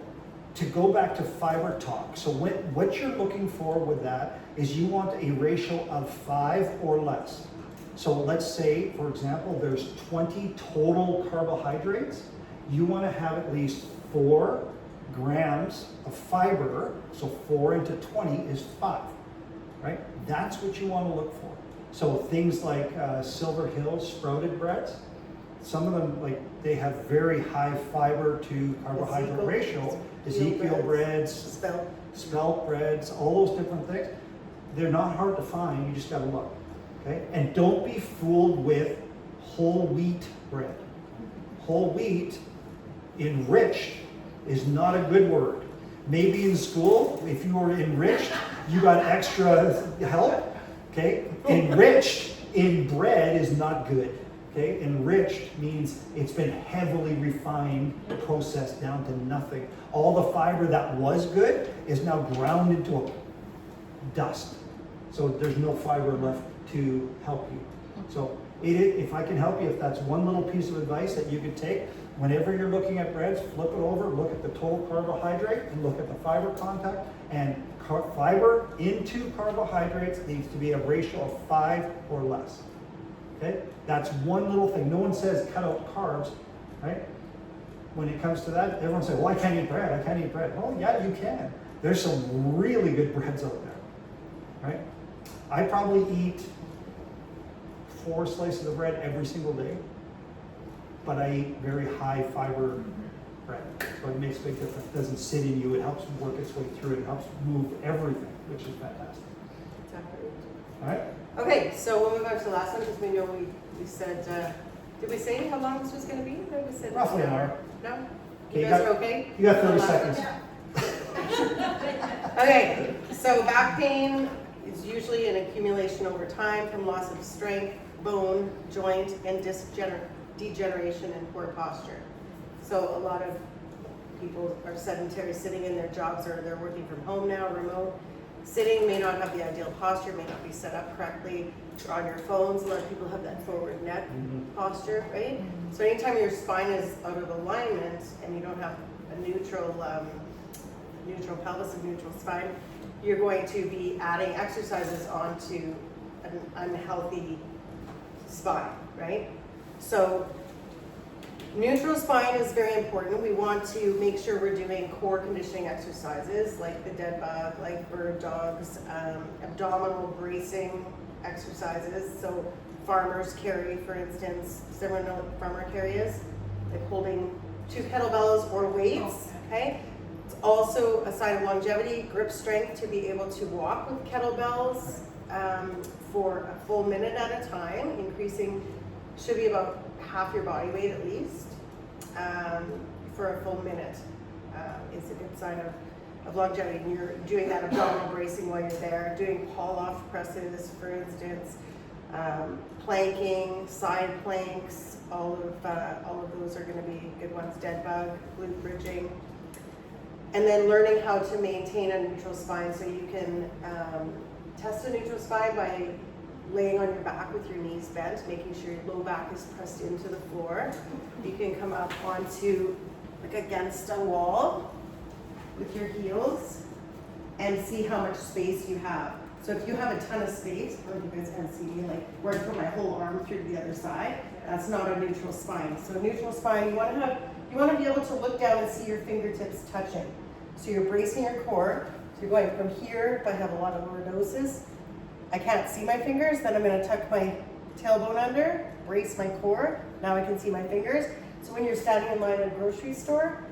to go back to fiber talk, so what you're looking for with that is you want a ratio of 5 or less. So let's say, for example, there's 20 total carbohydrates. You want to have at least 4 grams of fiber, so 4 into 20 is 5, right? That's what you want to look for. So things like Silver Hill sprouted breads, some of them, like, they have very high fiber to carbohydrate ratio. Ezekiel breads, spelt breads, all those different things. They're not hard to find, you just gotta look, okay? And don't be fooled with whole wheat bread. Whole wheat, enriched, is not a good word. Maybe in school, if you were enriched, you got extra help, okay? Enriched in bread is not good, okay? Enriched means it's been heavily refined, processed down to nothing. All the fiber that was good is now ground into a dust. So there's no fiber left to help you. So if I can help you, if that's one little piece of advice that you could take, whenever you're looking at breads, flip it over, look at the total carbohydrate and look at the fiber content. And fiber into carbohydrates needs to be a ratio of 5 or less. Okay? That's one little thing. No one says cut out carbs, right? When it comes to that, everyone says, well, I can't eat bread, I can't eat bread. Well, yeah, you can. There's some really good breads out there, right? I probably eat 4 slices of bread every single day, but I eat very high fiber bread. So it makes a big difference. It doesn't sit in you, it helps work its way through, it helps move everything, which is fantastic. Exactly. All right? Okay, so we'll move on to the last one, because we know we said, did we say how long this was gonna be? No, we said Roughly an hour. No? Okay, You guys are okay? You got 30 Last one? seconds. Okay, so back pain is usually an accumulation over time from loss of strength, bone, joint, and disc degeneration and poor posture. So a lot of people are sedentary, sitting in their jobs, or they're working from home now, remote. Sitting may not have the ideal posture, may not be set up correctly. You're on your phones, a lot of people have that forward neck posture, right? So anytime your spine is out of alignment and you don't have a neutral pelvis and neutral spine, you're going to be adding exercises onto an unhealthy spine, right? So neutral spine is very important. We want to make sure we're doing core conditioning exercises like the dead bug, like bird dogs, abdominal bracing exercises. So farmers carry, for instance, farmer carry is like holding 2 kettlebells or weights, okay? It's also a sign of longevity, grip strength, to be able to walk with kettlebells for a full minute at a time, increasing, should be about half your body weight at least, for a full minute is a good sign of longevity. And you're doing that abdominal bracing while you're there, doing pull-off presses, for instance, planking, side planks, all of those are going to be good ones. Dead bug, glute bridging. And then learning how to maintain a neutral spine. So you can test a neutral spine by laying on your back with your knees bent, making sure your low back is pressed into the floor. You can come up onto, like, against a wall with your heels and see how much space you have. So if you have a ton of space, or you guys can see me, like where I put my whole arm through the other side, that's not a neutral spine. So neutral spine, you want to be able to look down and see your fingertips touching. So you're bracing your core. So you're going from here. If I have a lot of lordosis, I can't see my fingers, then I'm going to tuck my tailbone under, brace my core. Now I can see my fingers. So when you're standing in line at a grocery store,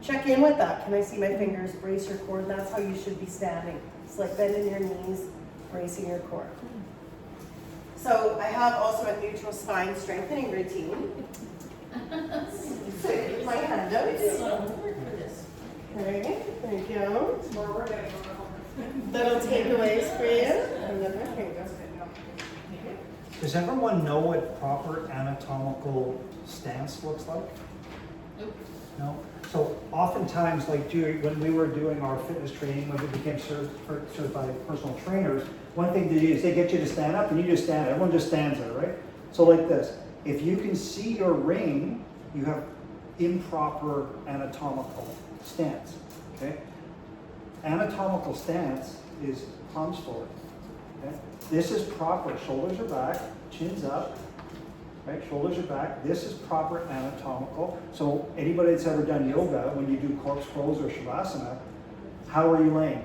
check in with that. Can I see my fingers? Brace your core. That's how you should be standing. It's like bending your knees, bracing your core. So I have also a neutral spine strengthening routine. So my hand out. Okay, there you go. Little takeaways for you. And then there you go. Does everyone know what proper anatomical stance looks like? Nope. No? So oftentimes, like when we were doing our fitness training, when we became certified personal trainers, one thing they do is they get you to stand up and you just stand. Everyone just stands there, right? So like this. If you can see your ring, you have improper anatomical stance, okay? Anatomical stance is palms forward, okay? This is proper. Shoulders are back, chin's up, right? Shoulders are back. This is proper anatomical. So anybody that's ever done yoga, when you do corkscrews or shavasana, how are you laying?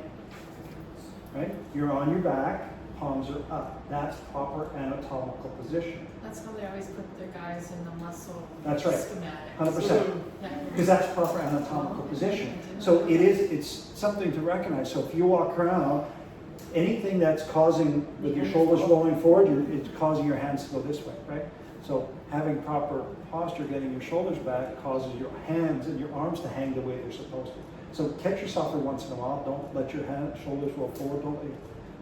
Right? You're on your back, palms are up. That's proper anatomical position. That's how they always put their guys in the muscle That's right. schematics. 100%. Yeah. Because that's proper anatomical position. So it's something to recognize. So if you walk around, anything that's causing, with your shoulders rolling forward, it's causing your hands to go this way, right? So having proper posture, getting your shoulders back, causes your hands and your arms to hang the way they're supposed to. So catch yourself every once in a while. Don't let your shoulders roll forward. Don't let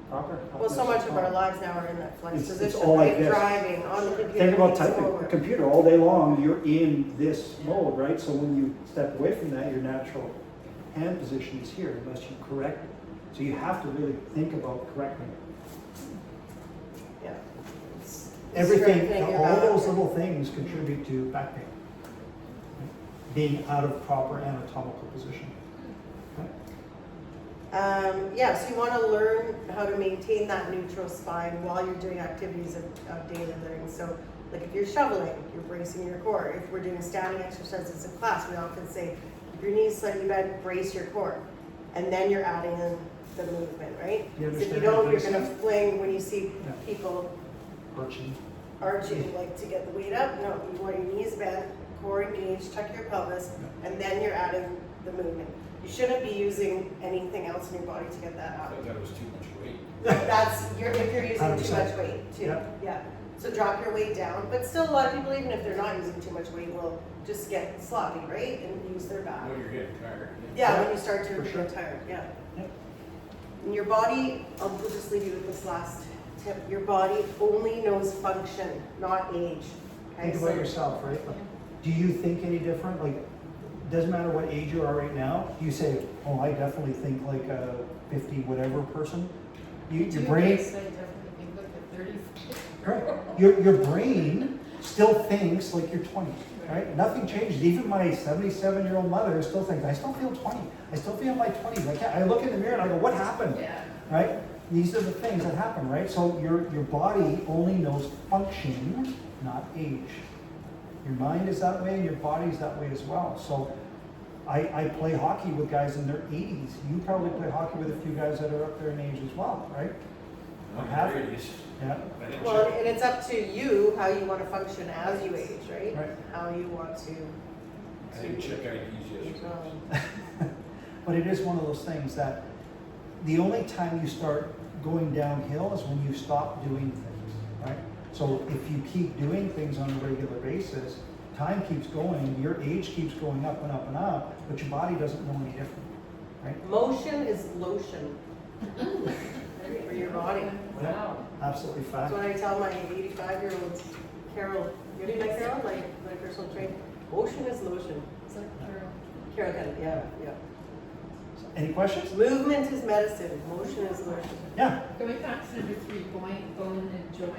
proper. Well, so much of our lives now are in that flex It's position, all like right? this. Driving, on the computer. Think about leaning typing a forward. computer all day long. You're in this mode, right? So when you step away from that, your natural hand position is here, unless you correct it. So you have to really think about correcting it. Yeah. Everything, Strengthening your all back. those little things contribute to back pain. Right? Being out of proper anatomical position. Right? Yeah, so you want to learn how to maintain that neutral spine while you're doing activities of daily living. So, like if you're shoveling, you're bracing your core. If we're doing standing exercises in class, we often say, keep your knees slightly bent, brace your core. And then you're adding in the movement, right? You So if you understand don't, the you're going to bracing? fling when you see Yeah. people Arching. arching, like to get the weight up. No, you want your knees bent, core engaged, tuck your pelvis, and then you're adding the movement. You shouldn't be using anything else in your body to get that I out. thought that was too much weight. If you're using too 100%. much weight too. Yeah. Yeah. So drop your weight down, but still a lot of people, even if they're not using too much weight, will just get sloppy, right? And use their back. When you're getting tired. Yeah, when you start to For get sure. tired, yeah. Yep. And your body, I'll just leave you with this last tip. Your body only knows function, not age. Okay, Think about yourself, right? Like, do you think any different? Like, doesn't matter what age you are right now. Do you say, oh, I definitely think like a 50 whatever person? Your brain, I definitely think, look at 30. right? Your brain still thinks like you're 20, right? Nothing changes. Even my 77-year-old mother still thinks, I still feel 20. I still feel my 20s. I look in the mirror and I go, what happened? Yeah. Right? These are the things that happen, right? So your body only knows function, not age. Your mind is that way and your body is that way as well. So I play hockey with guys in their 80s. You probably play hockey with a few guys that are up there in age as well, right? I'm Half- in the 30s. Yeah. I didn't Well, check. and it's up to you how you want to function as you age, right? Right. How you want to. I didn't check IDs yesterday. But it is one of those things that the only time you start going downhill is when you stop doing things, right? So if you keep doing things on a regular basis, time keeps going, your age keeps going up and up and up, but your body doesn't know any different, right? Motion is lotion for your body. Yeah, absolutely That's fact. what I tell my 85-year-old Carol. You know that Carol, my personal trainer? Motion is lotion. Is that Carol? Carol Kennedy, yeah. Any questions? Movement is medicine. Motion is lotion. Yeah. Going back to number 3, bone and joint.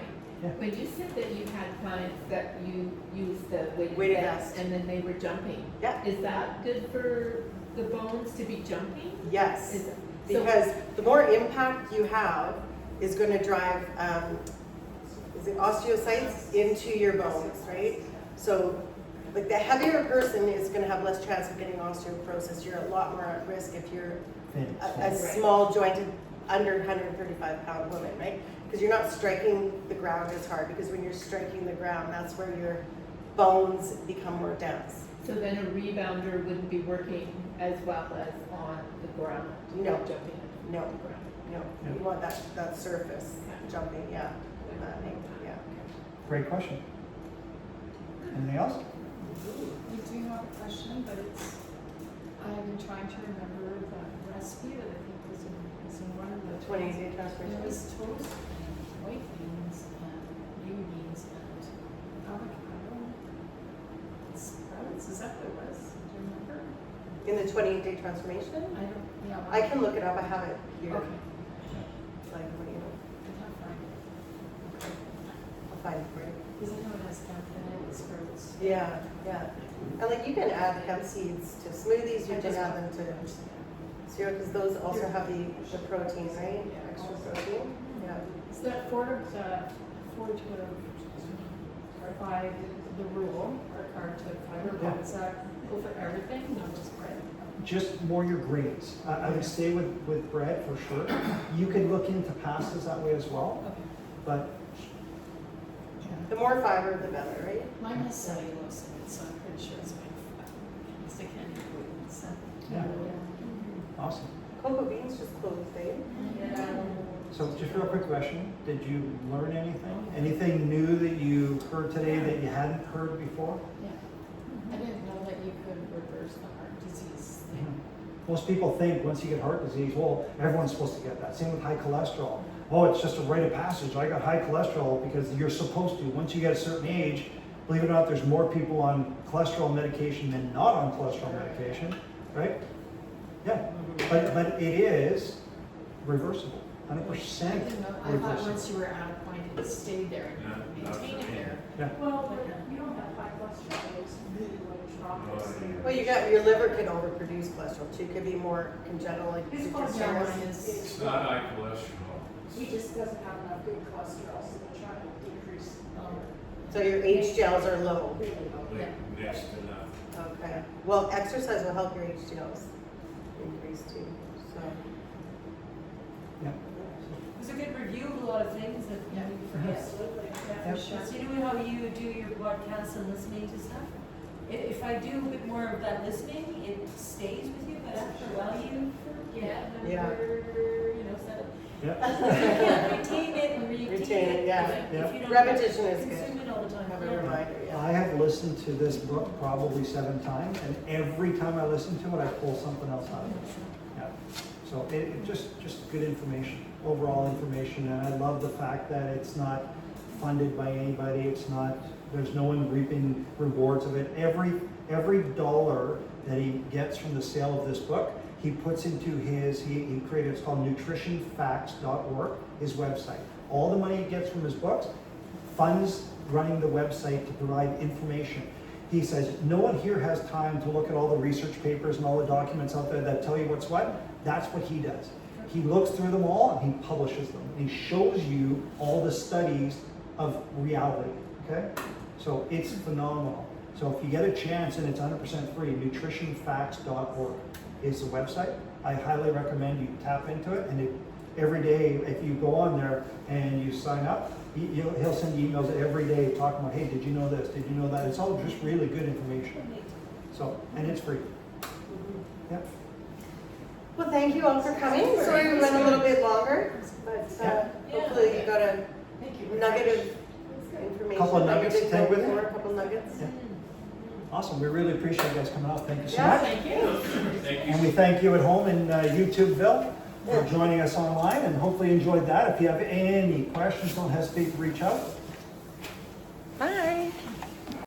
Yeah. When you said that you had clients that you used the weighted Weighted vest vest. and then they were jumping, Yeah. is that good for the bones to be jumping? Yes. Is- so- Because the more impact you have is going to drive, is it osteocytes into your bones, right? So, like the heavier person is going to have less chance of getting osteoporosis. You're a lot more at risk if you're Thin. a small jointed, under 135-pound woman, right? Because you're not striking the ground as hard. Because when you're striking the ground, that's where your bones become more dense. So then a rebounder wouldn't be working as well as on the ground? No. Jumping No. on the ground. No, Yeah. you want that surface jumping, yeah. Yeah. Great question. Anything else? We do have a question, but it's, I've been trying to remember the recipe that I think was in one of the 28-day It transformation. was toast, white beans, and green beans, and avocado. Sprouts, is that what it was? Do you remember? In the 28-day transformation? I don't, yeah. I can look it up, I have it here. Okay. Like, what do you know? I can't find it. I'll find it for you. Because I know it has caffeine, sprouts. Yeah, yeah. And like you can add hemp seeds to smoothies, you can add them to cereal, because those also have the protein, right? Extra protein, yeah. Is that 4 to 5, the rule, our card took 5 or Yeah. does that go for everything, not just bread? Just more your grains. I would stay with bread for sure. You could look into pastas that way as well, Okay. but The more fiber, the better, right? Mine has cellulose in it, so I'm pretty sure it's made of fat. Because they can't eat gluten, so. yeah, awesome. Cocoa beans just closed, eh? So just real quick question, did you learn anything? Anything new that you heard today that you hadn't heard before? Yeah. I didn't know that you could reverse the heart disease thing. Most people think once you get heart disease, well, everyone's supposed to get that. Same with high cholesterol. Oh, it's just a rite of passage. I got high cholesterol because you're supposed to. Once you get a certain age, believe it or not, there's more people on cholesterol medication than not on cholesterol medication, right? Yeah, but it is reversible, 100% I didn't know, I thought reversible. once you were at a point, it stayed there and you could maintain it there. Yeah. Well, but you don't have high cholesterol, it's really like chocolate. Well, you got, your liver can overproduce cholesterol too, could be more congenital, like. His you just cholesterol said. mine is- It's not high cholesterol. He just doesn't have enough good cholesterol, so they're trying to decrease. So your HDLs are low. Really low. Like next to nothing. Okay. Well, exercise will help your HDLs increase too, so. Yeah. It was a good review of a lot of things that you forget. Absolutely, yeah. Yep. So you know how you do your podcasts and listening to stuff? If I do a bit more of that listening, it stays with you, but after a while you forget. And Yeah. you know, so Yeah. you can't retain it and Retain it, yeah. If you don't Repetition is consume good. it all the time. Have a Yeah. reminder, yeah. I have listened to this book probably 7 times, and every time I listen to it, I pull something else out of it. Yeah. So it just good information, overall information, and I love the fact that it's not funded by anybody. It's not. There's no one reaping rewards of it. Every dollar that he gets from the sale of this book, he puts into his. He created. It's called nutritionfacts.org. His website. All the money he gets from his books funds running the website to provide information. He says, no one here has time to look at all the research papers and all the documents out there that tell you what's what. That's what he does. He looks through them all and he publishes them. And he shows you all the studies of reality, okay? So it's phenomenal. So if you get a chance, and it's 100% free, nutritionfacts.org is the website. I highly recommend you tap into it, and every day, if you go on there and you sign up, he'll send you emails every day talking about, hey, did you know this? Did you know that? It's all just really good information. So, and it's free. Yep. Well, thank you all for coming. Sorry we went a little bit longer, but hopefully you got a Thank you. nugget of information. Couple of that you nuggets to didn't take know with you? before, a couple nuggets. Yeah. Awesome. We really appreciate you guys coming out. Thank you so Yeah, much. thank you. Thank you. And we thank you at home in YouTubeville for joining us online, and hopefully you enjoyed that. If you have any questions, don't hesitate to reach out. Bye.